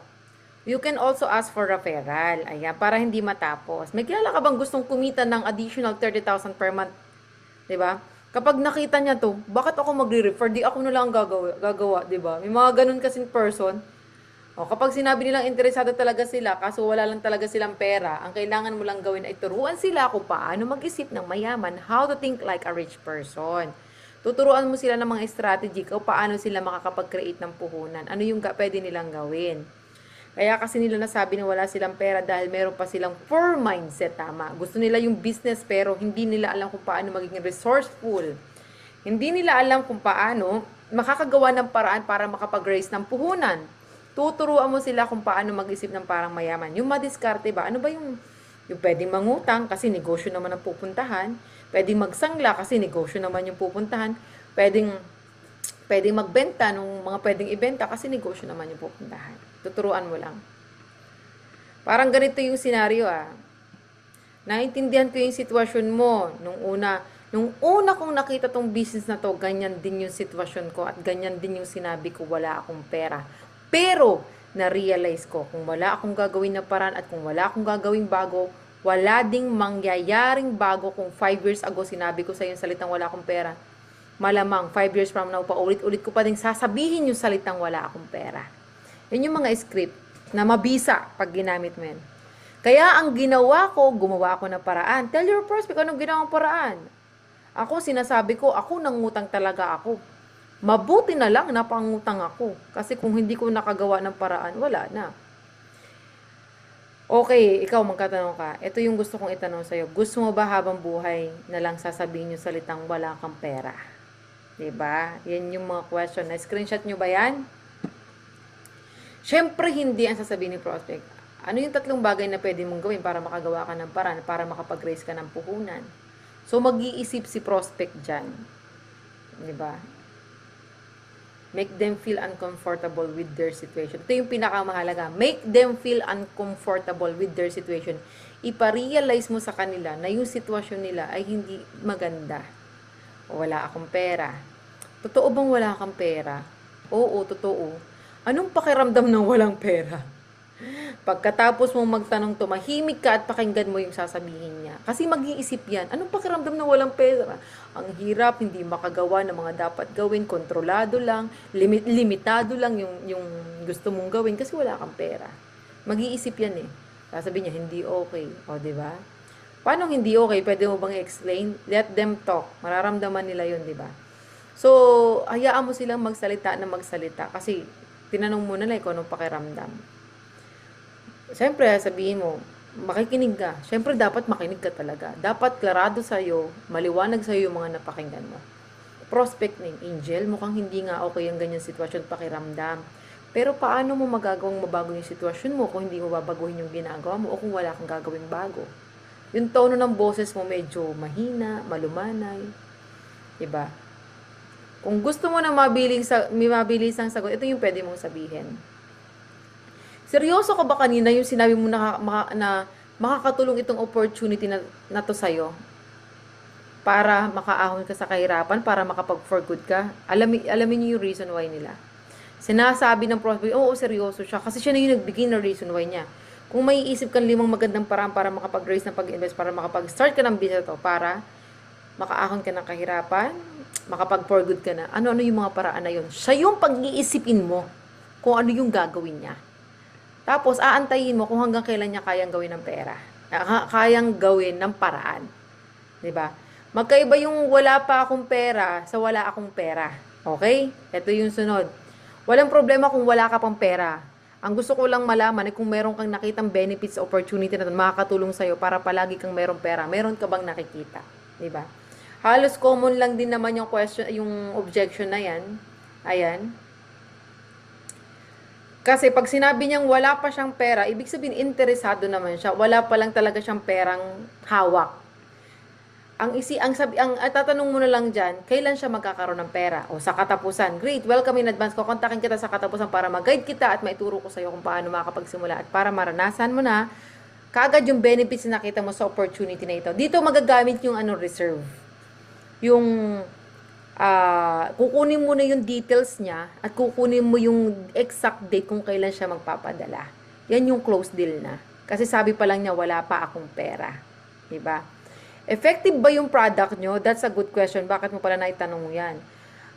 You can also ask for referral. Ayan, para hindi matapos. May kilala ka bang gustong kumita ng additional 30,000 per month? Diba? Kapag nakita niya to, bakit ako magre-refer? Di ako na lang gagawa, di ba? May mga ganun kasing person. O, kapag sinabi nilang interesado talaga sila, kaso wala lang talaga silang pera, ang kailangan mo lang gawin ay turuan sila kung paano mag-isip ng mayaman, how to think like a rich person. Tuturuan mo sila ng mga strategy kung paano sila makakapag-create ng puhunan. Ano yung pwede nilang gawin. Kaya kasi nila nasabi na wala silang pera dahil meron pa silang poor mindset, tama. Gusto nila yung business pero hindi nila alam kung paano maging resourceful. Hindi nila alam kung paano makakagawa ng paraan para makapag-raise ng puhunan. Tuturuan mo sila kung paano mag-isip ng parang mayaman. Yung madiskarte ba? Ano ba yung pwedeng mangutang kasi negosyo naman ang pupuntahan. Pwedeng magsangla kasi negosyo naman yung pupuntahan. Pwedeng magbenta ng mga pwedeng ibenta kasi negosyo naman yung pupuntahan. Tuturuan mo lang. Parang ganito yung senaryo Naintindihan ko yung sitwasyon mo Nung una kong nakita tong business na to, ganyan din yung sitwasyon ko at ganyan din yung sinabi ko, wala akong pera. Pero, na-realize ko, kung wala akong gagawin na paraan at kung wala akong gagawing bago, wala ding mangyayaring bago kung 5 years ago sinabi ko sa yung salitang wala akong pera. Malamang, 5 years from now, paulit-ulit ko pa din sasabihin yung salitang wala akong pera. Yan yung mga script na mabisa pag ginamit mo yan. Kaya ang ginawa ko, gumawa ako ng paraan. Tell your prospect, anong ginawang paraan? Ako, sinasabi ko, ako nangutang talaga ako. Mabuti na lang na pangutang ako. Kasi kung hindi ko nakagawa ng paraan, wala na. Okay, ikaw magkatanong ka. Ito yung gusto kong itanong sa'yo. Gusto mo ba habang buhay na lang sasabihin yung salitang wala kang pera? Diba? Yan yung mga question. Na-screenshot nyo ba yan? Siyempre, hindi ang sasabihin ni prospect. Ano yung 3 bagay na pwede mong gawin para makagawa ka ng paraan, para makapag-raise ka ng puhunan? So, mag-iisip si prospect dyan. Diba? Make them feel uncomfortable with their situation. Ito yung pinakamahalaga. Make them feel uncomfortable with their situation. Ipa-realize mo sa kanila na yung sitwasyon nila ay hindi maganda. Wala akong pera. Totoo bang wala kang pera? Oo, totoo. Anong pakiramdam ng walang pera? Pagkatapos mong magtanong, tumahimik ka at pakinggan mo yung sasabihin niya. Kasi mag-iisip yan, anong pakiramdam na walang pera? Ang hirap, hindi makagawa ng mga dapat gawin, kontrolado lang, limitado lang yung gusto mong gawin kasi wala kang pera. Mag-iisip yan Sasabihin niya, hindi okay. O, di ba? Paano hindi okay? Pwede mo bang i-explain? Let them talk. Mararamdaman nila yun, di ba? So, hayaan mo silang magsalita na magsalita kasi tinanong mo nila kung anong pakiramdam. Siyempre, sabihin mo, makikinig ka. Siyempre, dapat makinig ka talaga. Dapat klarado sa'yo, maliwanag sa'yo yung mga napakinggan mo. Prospect name, Angel, mukhang hindi nga okay ang ganyan sitwasyon, pakiramdam. Pero paano mo magagawang mabago yung sitwasyon mo kung hindi mo babaguhin yung ginagawa mo o kung wala kang gagawing bago? Yung tono ng boses mo medyo mahina, malumanay. Diba? Kung gusto mo na mabilis ang sagot, ito yung pwede mong sabihin. Seryoso ka ba kanina yung sinabi mo na makakatulong itong opportunity na to sa'yo? Para makaahon ka sa kahirapan, para makapag-for good ka? Alamin niyo yung reason why nila. Sinasabi ng prospect, oo, seryoso siya. Kasi siya na yung nagbigay ng reason why niya. Kung may isip kang 5 magandang paraan para makapag-raise ng pag-invest, para makapag-start ka ng business to, para makaahon ka ng kahirapan, makapag-for good ka na, ano-ano yung mga paraan na yun? Siya yung pag-iisipin mo kung ano yung gagawin niya. Tapos, aantayin mo kung hanggang kailan niya kayang gawin ng pera. Kayang gawin ng paraan. 'Di ba? Magkaiba yung wala pa akong pera sa wala akong pera. Okay? Ito yung sunod. Walang problema kung wala ka pang pera. Ang gusto ko lang malaman ay kung meron kang nakitang benefits, opportunity na makakatulong sa'yo para palagi kang merong pera. Meron ka bang nakikita? 'Di ba? Halos common lang din naman yung question, yung objection na yan. Ayan. Kasi pag sinabi niyang wala pa siyang pera, ibig sabihin interesado naman siya. Wala pa lang talaga siyang perang hawak. Ang tatanong mo na lang diyan, kailan siya magkakaroon ng pera? O sa katapusan. Great, welcome in advance. Kukontakin kita sa katapusan para mag-guide kita at maituro ko sa iyo kung paano makakapagsimula at para maranasan mo na kaagad yung benefits na nakita mo sa opportunity na ito. Dito magagamit yung reserve. Yung kukunin mo na yung details niya at kukunin mo yung exact date kung kailan siya magpapadala. Yan yung close deal na. Kasi sabi pa lang niya, wala pa akong pera. Diba? Effective ba yung product nyo? That's a good question. Bakit mo pala naitanong yan?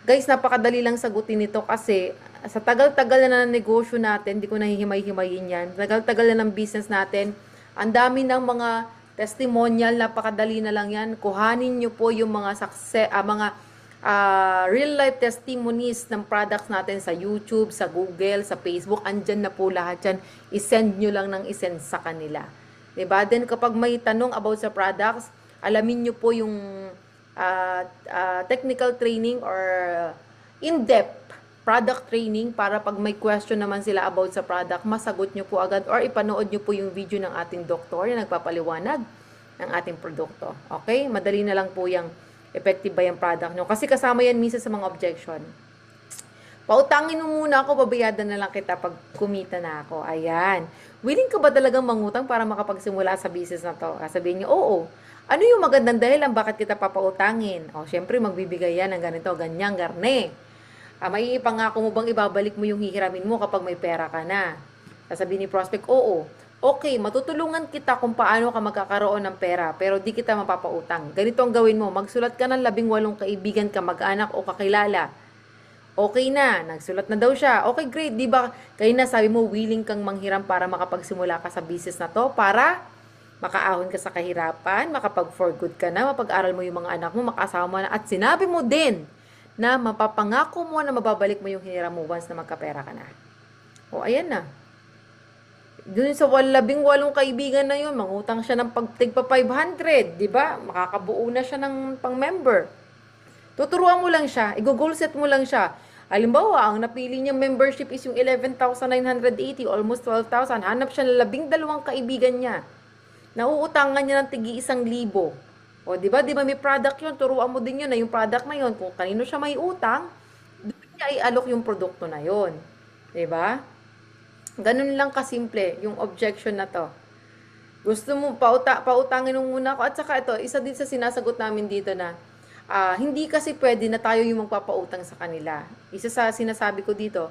Guys, napakadali lang sagutin nito kasi sa tagal-tagal na ng negosyo natin, hindi ko nahihimay-himayin yan. Tagal-tagal na ng business natin, ang dami ng mga testimonial, napakadali na lang yan. Kuhanin nyo po yung mga success, real life testimonies ng products natin sa YouTube, sa Google, sa Facebook. Andyan na po lahat yan. I-send nyo lang ng i-send sa kanila. Diba? Then kapag may tanong about sa products, alamin nyo po yung technical training or in-depth product training para pag may question naman sila about sa product, masagot nyo po agad or ipanood nyo po yung video ng ating doktor na nagpapaliwanag ng ating produkto. Okay? Madali na lang po yung effective ba yung product nyo. Kasi kasama yan minsan sa mga objection. Pautangin mo muna ako, babayadan na lang kita pag kumita na ako. Ayan. Willing ka ba talagang mangutang para makapagsimula sa business na to? Sabihin nyo, oo. Ano yung magandang dahilan bakit kita papautangin? O, syempre, magbibigay yan ng ganito, ganyan, garne. May ipangako mo bang ibabalik mo yung hihiramin mo kapag may pera ka na? Sasabihin ni prospect, oo. Okay, matutulungan kita kung paano ka magkakaroon ng pera, pero di kita mapapautang. Ganito ang gawin mo, magsulat ka ng 18 kaibigan ka, mag-anak o kakilala. Okay na, nagsulat na daw siya. Okay, great, di ba? Kayo na sabi mo, willing kang manghiram para makapagsimula ka sa business na to, para makaahon ka sa kahirapan, makapag-for good ka na, mapag-aral mo yung mga anak mo, makasama mo na, at sinabi mo din na mapapangako mo na mababalik mo yung hiniram mo once na magkapera ka na. O, ayan na. Doon sa 18 kaibigan na yun, mangutang siya ng tigpa 500, di ba? Makakabuo na siya ng pang-member. Tuturuan mo lang siya, i-goal set mo lang siya. Halimbawa, ang napili niyang membership is yung 11,980, almost 12,000. Hanap siya ng 12 kaibigan niya. Nauutangan niya ng tigi 1,000. O, di ba may product yun, turuan mo din yun na yung product na yun, kung kanino siya may utang, doon niya ialok yung produkto na yun. Di ba? Ganun lang kasimple, yung objection na to. Gusto mo, pautangin mo muna ako. At saka ito, isa din sa sinasagot namin dito na, hindi kasi pwede na tayo yung magpapautang sa kanila. Isa sa sinasabi ko dito,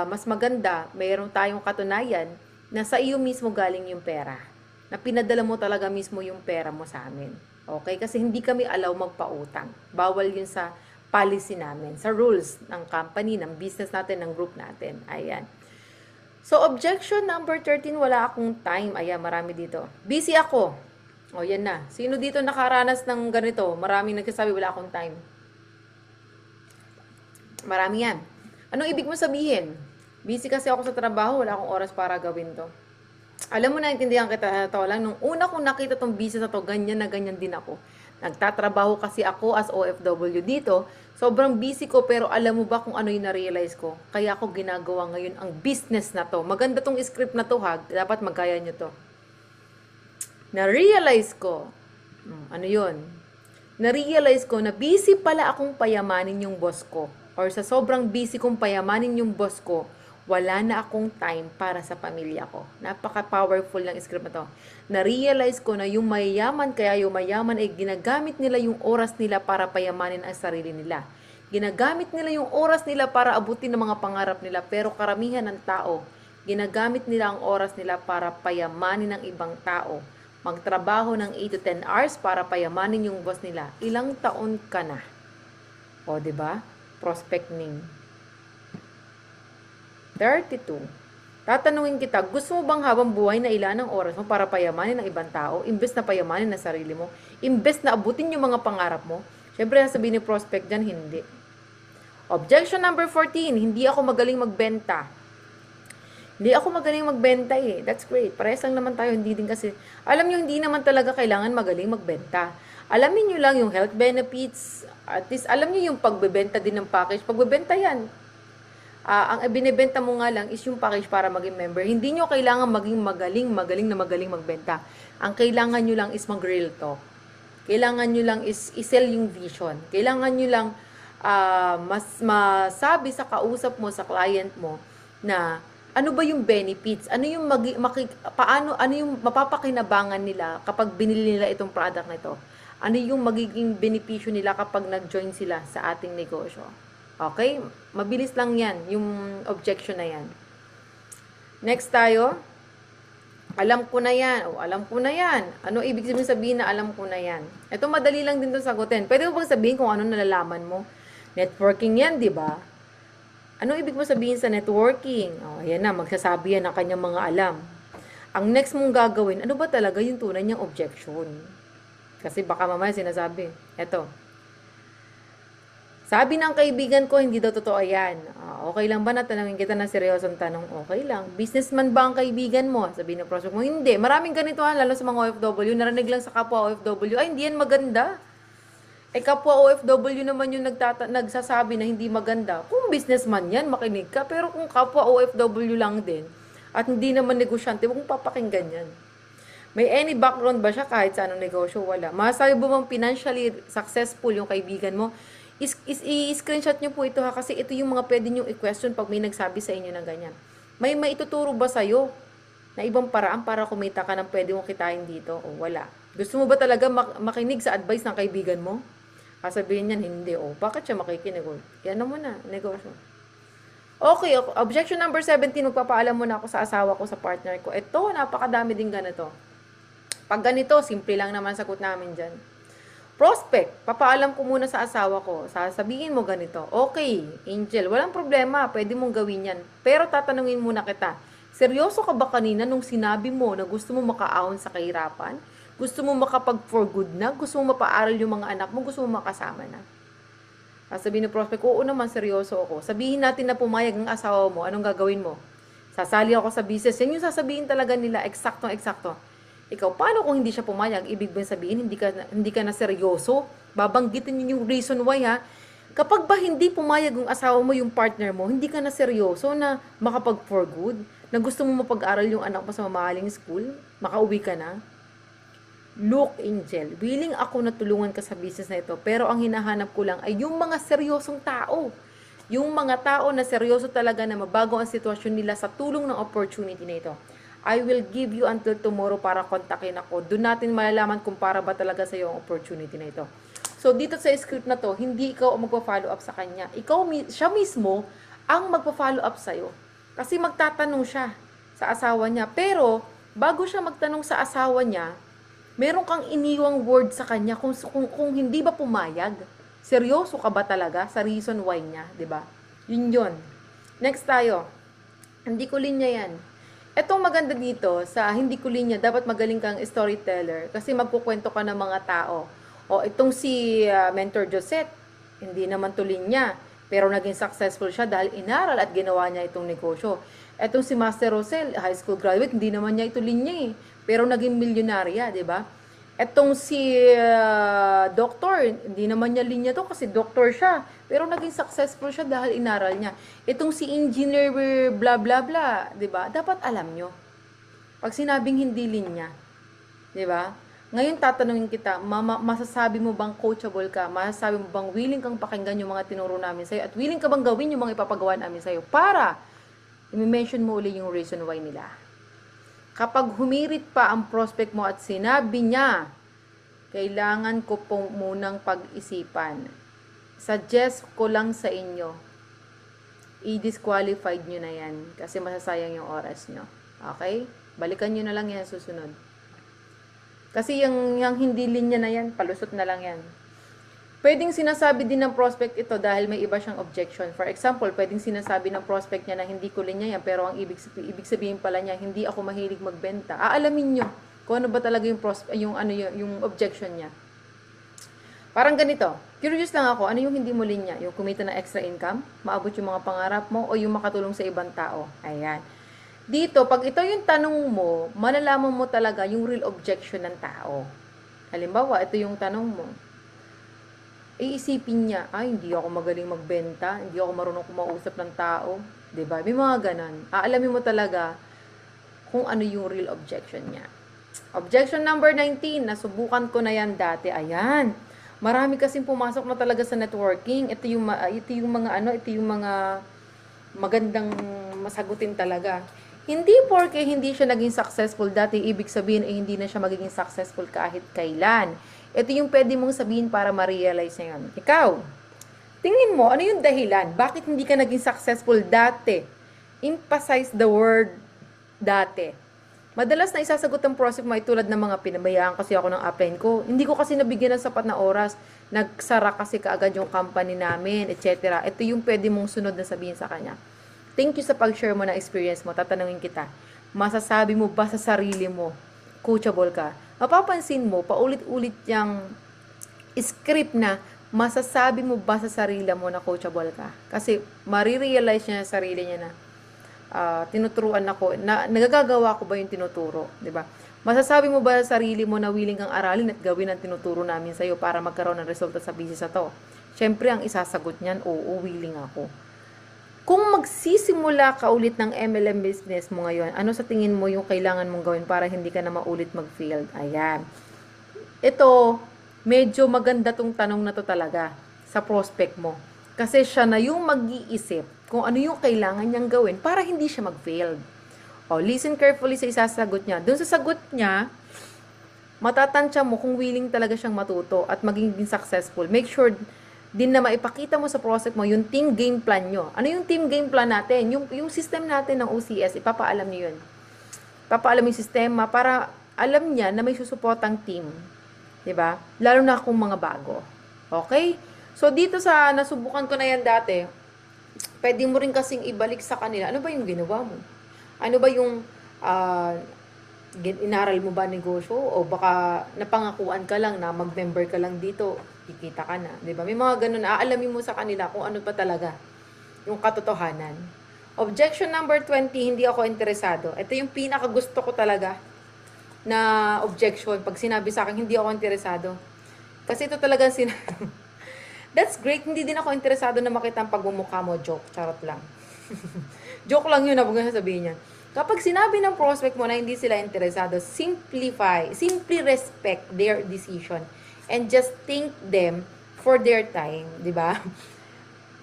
mas maganda, mayroon tayong katunayan na sa iyo mismo galing yung pera. Na pinadala mo talaga mismo yung pera mo sa amin. Okay? Kasi hindi kami allow magpautang. Bawal yun sa policy namin, sa rules ng company, ng business natin, ng group natin. Ayan. So, objection number 13, wala akong time. Ayan, marami dito. Busy ako. O, yan na. Sino dito nakaranas ng ganito? Maraming nagsasabi, wala akong time. Marami yan. Anong ibig mo sabihin? Busy kasi ako sa trabaho, wala akong oras para gawin to. Alam mo, naintindihan kita to lang. Nung una kong nakita tong business na to, ganyan na ganyan din ako. Nagtatrabaho kasi ako as OFW dito. Sobrang busy ko, pero alam mo ba kung ano yung na-realize ko? Kaya ako ginagawa ngayon ang business na to. Maganda tong script na to, ha? Dapat magkaya nyo to. Na-realize ko, ano yun? Na-realize ko na busy pala akong payamanin yung boss ko. Or sa sobrang busy kong payamanin yung boss ko, wala na akong time para sa pamilya ko. Napaka-powerful ng script na to. Na-realize ko na yung mayayaman, kaya yung mayaman ay ginagamit nila yung oras nila para payamanin ang sarili nila. Ginagamit nila yung oras nila para abutin ang mga pangarap nila. Pero karamihan ng tao, ginagamit nila ang oras nila para payamanin ng ibang tao. Magtrabaho ng 8 to 10 hours para payamanin yung boss nila. Ilang taon ka na? O, diba? Prospecting. 32. Tatanungin kita, gusto mo bang habang buhay na ilan ang oras mo para payamanin ng ibang tao, imbes na payamanin na sarili mo, imbes na abutin yung mga pangarap mo? Siyempre, sasabihin ni prospect dyan, hindi. Objection number 14, hindi ako magaling magbenta. Hindi ako magaling magbenta eh. That's great. Parehas lang naman tayo, hindi din kasi, alam nyo, hindi naman talaga kailangan magaling magbenta. Alamin nyo lang yung health benefits, at least alam nyo yung pagbebenta din ng package. Pagbebenta yan. Ang binibenta mo nga lang is yung package para maging member. Hindi nyo kailangan maging magaling magbenta. Ang kailangan nyo lang is mag-real talk. Kailangan nyo lang is i-sell yung vision. Kailangan nyo lang mas masabi sa kausap mo, sa client mo, na ano ba yung benefits? Ano yung ano yung mapapakinabangan nila kapag binili nila itong product na ito? Ano yung magiging benepisyo nila kapag nag-join sila sa ating negosyo? Okay? Mabilis lang yan, yung objection na yan. Next tayo. Alam ko na yan. O, alam ko na yan. Ano ibig sabihin na alam ko na yan? Ito madali lang din 'to sagutin. Pwede mo bang sabihin kung ano nalalaman mo? Networking yan, di ba? Ano ibig mo sabihin sa networking? O, ayan na, magsasabi yan ng kanyang mga alam. Ang next mong gagawin, ano ba talaga yung tunay niyang objection? Kasi baka mamaya sinasabi, eto, sabi ng kaibigan ko, hindi daw totoo yan. Okay lang ba na tanongin kita ng seryosong tanong? Okay lang. Businessman ba ang kaibigan mo? Sabi ng prospect mo, hindi. Maraming ganito lalo sa mga OFW. Narinig lang sa kapwa OFW, ay, hindi yan maganda. Kapwa OFW naman yung nagsasabi na hindi maganda. Kung businessman yan, makinig ka. Pero kung kapwa OFW lang din, at hindi naman negosyante, huwag mong papakinggan yan. May any background ba siya kahit sa anong negosyo? Wala. Masasabi mo bang financially successful yung kaibigan mo? I-screenshot nyo po ito kasi ito yung mga pwede nyo i-question pag may nagsabi sa inyo ng ganyan. May maituturo ba sa'yo na ibang paraan para kumita ka ng pwede mong kitain dito? O wala. Gusto mo ba talaga makinig sa advice ng kaibigan mo? Sabihin niyan, hindi. Bakit siya makikinig? Yan naman na, negosyo. Okay, objection number 17, magpapaalam muna ako sa asawa ko, sa partner ko. Ito, napakadami din ganito. Pag ganito, simple lang naman sagot namin dyan. Prospect, papaalam ko muna sa asawa ko. Sasabihin mo ganito, okay, Angel, walang problema, pwede mong gawin yan. Pero tatanungin muna kita, seryoso ka ba kanina nung sinabi mo na gusto mo makaahon sa kahirapan? Gusto mo makapag for good na? Gusto mo mapaaral yung mga anak mo? Gusto mo makasama na? Sabihin ng prospect, oo naman, seryoso ako. Sabihin natin na pumayag ng asawa mo, anong gagawin mo? Sasali ako sa business. Yan yung sasabihin talaga nila, eksakto. Ikaw, paano kung hindi siya pumayag? Ibig ba sabihin, hindi ka na seryoso? Babanggitin niyo yung reason why, ha? Kapag ba hindi pumayag yung asawa mo, yung partner mo, hindi ka na seryoso na makapag for good? Na gusto mo mapag-aral yung anak mo sa mamahaling school? Makauwi ka na? Look, Angel, willing ako na tulungan ka sa business na ito, pero ang hinahanap ko lang ay yung mga seryosong tao. Yung mga tao na seryoso talaga na mabago ang sitwasyon nila sa tulong ng opportunity na ito. I will give you until tomorrow para kontakin ako. Doon natin malalaman kung para ba talaga sa iyo ang opportunity na ito. So, dito sa script na to, hindi ikaw ang magpa-follow up sa kanya. Siya mismo ang magpa-follow up sa'yo. Kasi magtatanong siya sa asawa niya. Pero, bago siya magtanong sa asawa niya, meron kang iniwang word sa kanya kung hindi ba pumayag. Seryoso ka ba talaga sa reason why niya, 'di ba? Yun. Next tayo. Hindi ko linya yan. Etong maganda dito sa hindi ko linya, dapat magaling kang storyteller kasi magkukwento ka ng mga tao. Itong si Mentor Josette, hindi naman to linya, pero naging successful siya dahil inaral at ginawa niya itong negosyo. Etong si Master Rosel, high school graduate, hindi naman niya ito linya pero naging milyonarya, di ba? Etong si doktor, hindi naman niya linya to kasi doktor siya. Pero naging successful siya dahil inaral niya. Itong si engineer blah blah blah, 'di ba? Dapat alam nyo. Pag sinabing hindi linya, 'di ba? Ngayon tatanungin kita, masasabi mo bang coachable ka? Masasabi mo bang willing kang pakinggan yung mga tinuro namin sa'yo? At willing ka bang gawin yung mga ipapagawa namin sa'yo? Para i-mention mo uli yung reason why nila. Kapag humirit pa ang prospect mo at sinabi niya, kailangan ko po munang pag-isipan. Suggest ko lang sa inyo, i-disqualified nyo na yan kasi masasayang yung oras nyo. Okay? Balikan nyo na lang yan susunod. Kasi yung hindi linya na yan, palusot na lang yan. Pwedeng sinasabi din ng prospect ito dahil may iba siyang objection. For example, pwedeng sinasabi ng prospect niya na hindi ko linya yan, pero ang ibig sabihin pala niya, hindi ako mahilig magbenta. Aalamin nyo kung ano ba talaga yung objection niya. Parang ganito, curious lang ako, ano yung hindi mo linya? Yung kumita ng extra income, maabot yung mga pangarap mo, o yung makatulong sa ibang tao? Ayan. Dito, pag ito yung tanong mo, malalaman mo talaga yung real objection ng tao. Halimbawa, ito yung tanong mo. Iisipin niya, hindi ako magaling magbenta, hindi ako marunong kumausap ng tao, 'di ba? May mga ganon. Aalamin mo talaga kung ano yung real objection niya. Objection number 19, nasubukan ko na yan dati. Ayan. Marami kasing pumasok na talaga sa networking. Ito yung mga magandang masagutin talaga. Hindi porke hindi siya naging successful dati, ibig sabihin hindi na siya magiging successful kahit kailan. Ito yung pwede mong sabihin para ma-realize na yun. Ikaw, tingin mo, ano yung dahilan? Bakit hindi ka naging successful dati? Emphasize the word dati. Madalas na isasagot ang prospect mo ay tulad ng mga pinabayaan kasi ako ng upline ko. Hindi ko kasi nabigyan ng sapat na oras. Nagsara kasi kaagad yung company namin, etc. Ito yung pwede mong sunod na sabihin sa kanya. Thank you sa pag-share mo ng experience mo. Tatanungin kita, masasabi mo ba sa sarili mo, coachable ka? Mapapansin mo, paulit-ulit yung script na masasabi mo ba sa sarili mo na coachable ka? Kasi marirealize niya sa sarili niya na tinuturuan ako, na nagagagawa ko ba yung tinuturo, 'di ba? Masasabi mo ba sa sarili mo na willing kang aralin at gawin ang tinuturo namin sa iyo para magkaroon ng resulta sa business na to? Siyempre, ang isasagot niyan, oo, willing ako. Kung magsisimula ka ulit ng MLM business mo ngayon, ano sa tingin mo yung kailangan mong gawin para hindi ka na maulit mag-failed? Ayan. Ito, medyo maganda tong tanong na to talaga sa prospect mo. Kasi siya na yung mag-iisip kung ano yung kailangan niyang gawin para hindi siya mag-fail. O, listen carefully sa isasagot niya. Doon sa sagot niya, matatansya mo kung willing talaga siyang matuto at maging successful. Make sure din na maipakita mo sa prospect mo yung team game plan nyo. Ano yung team game plan natin? Yung system natin ng OCS, ipapaalam niyo yun. Ipapaalam yung sistema para alam niya na may susupotang team. 'Di ba? Lalo na kung mga bago. Okay? So, dito sa nasubukan ko na yan dati, pwede mo rin kasing ibalik sa kanila. Ano ba yung ginawa mo? Ano ba yung inaral mo ba negosyo? O baka napangakuan ka lang na mag-member ka lang dito, kikita ka na. Diba? May mga ganun, aalamin mo sa kanila kung ano pa talaga yung katotohanan. Objection number 20, hindi ako interesado. Ito yung pinaka gusto ko talaga na objection. Pag sinabi sa akin, hindi ako interesado. Kasi ito talaga That's great. Hindi din ako interesado na makita ang pagmumukha mo. Joke. Charot lang. Joke lang yun. Huwag nga sabihin niya. Kapag sinabi ng prospect mo na hindi sila interesado, simply respect their decision and just thank them for their time. Diba?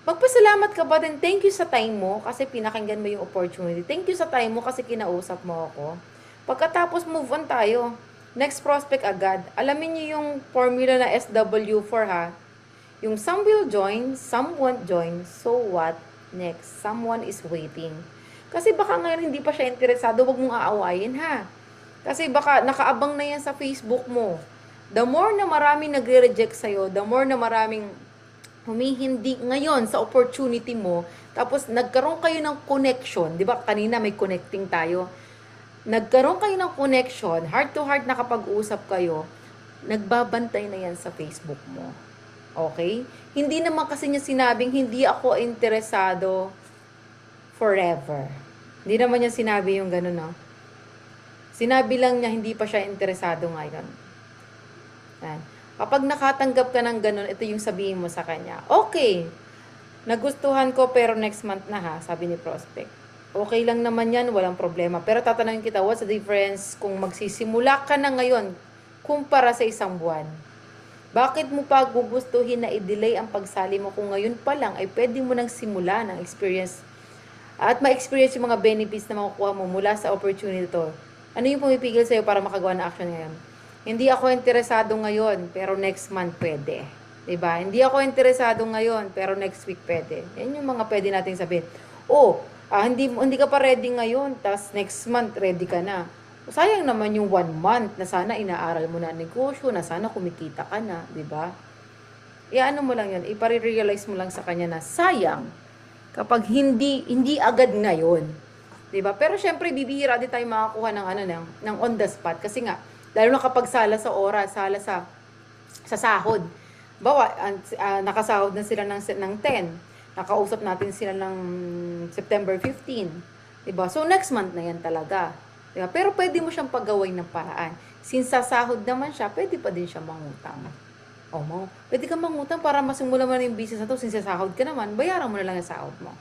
Magpasalamat ka ba din? Thank you sa time mo kasi pinakinggan mo yung opportunity. Thank you sa time mo kasi kinausap mo ako. Pagkatapos, move on tayo. Next prospect agad. Alamin niyo yung formula na SW4 ha. Yung some will join, some won't join, so what? Next, someone is waiting. Kasi baka ngayon hindi pa siya interesado, wag mong aawayin ha. Kasi baka nakaabang na yan sa Facebook mo. The more na maraming nagre-reject sa'yo, the more na maraming humihindi ngayon sa opportunity mo, tapos nagkaroon kayo ng connection, di ba kanina may connecting tayo, nagkaroon kayo ng connection, heart to heart nakapag-usap kayo, nagbabantay na yan sa Facebook mo. Okay? Hindi naman kasi niya sinabing hindi ako interesado forever. Hindi naman niya sinabi yung gano'n, no? Sinabi lang niya hindi pa siya interesado ngayon. Yan. Kapag nakatanggap ka ng gano'n, ito yung sabihin mo sa kanya. Okay, nagustuhan ko pero next month na ha, sabi ni prospect. Okay lang naman yan, walang problema. Pero tatanungin kita, what's the difference kung magsisimula ka na ngayon kumpara sa isang buwan? Bakit mo pa gugustuhin na i-delay ang pagsali mo kung ngayon pa lang ay pwede mo nang simula ng experience at ma-experience yung mga benefits na makukuha mo mula sa opportunity to? Ano yung pumipigil sa'yo para makagawa ng action ngayon? Hindi ako interesado ngayon, pero next month pwede. Diba? Hindi ako interesado ngayon, pero next week pwede. Yan yung mga pwede nating sabihin. Hindi ka pa ready ngayon, tas next month ready ka na. Sayang naman yung 1 month na sana inaaral mo na negosyo, na sana kumikita ka na, di ba? Ano mo lang yun, ipare-realize mo lang sa kanya na sayang kapag hindi agad ngayon. Di ba? Pero syempre, bibihira din tayo makakuha ng on the spot. Kasi nga, lalo na kapag sala sa oras, sala sa sahod. Nakasahod na sila ng 10. Nakausap natin sila ng September 15. Diba? So, next month na yan talaga. Diba? Pero pwede mo siyang paggawin ng paraan. Since sasahod naman siya, pwede pa din siya mangutang. Pwede ka mangutang para masimula mo na yung business na to. Since sasahod ka naman, bayaran mo na lang yung sahod mo.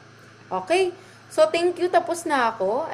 Okay? So, thank you. Tapos na ako.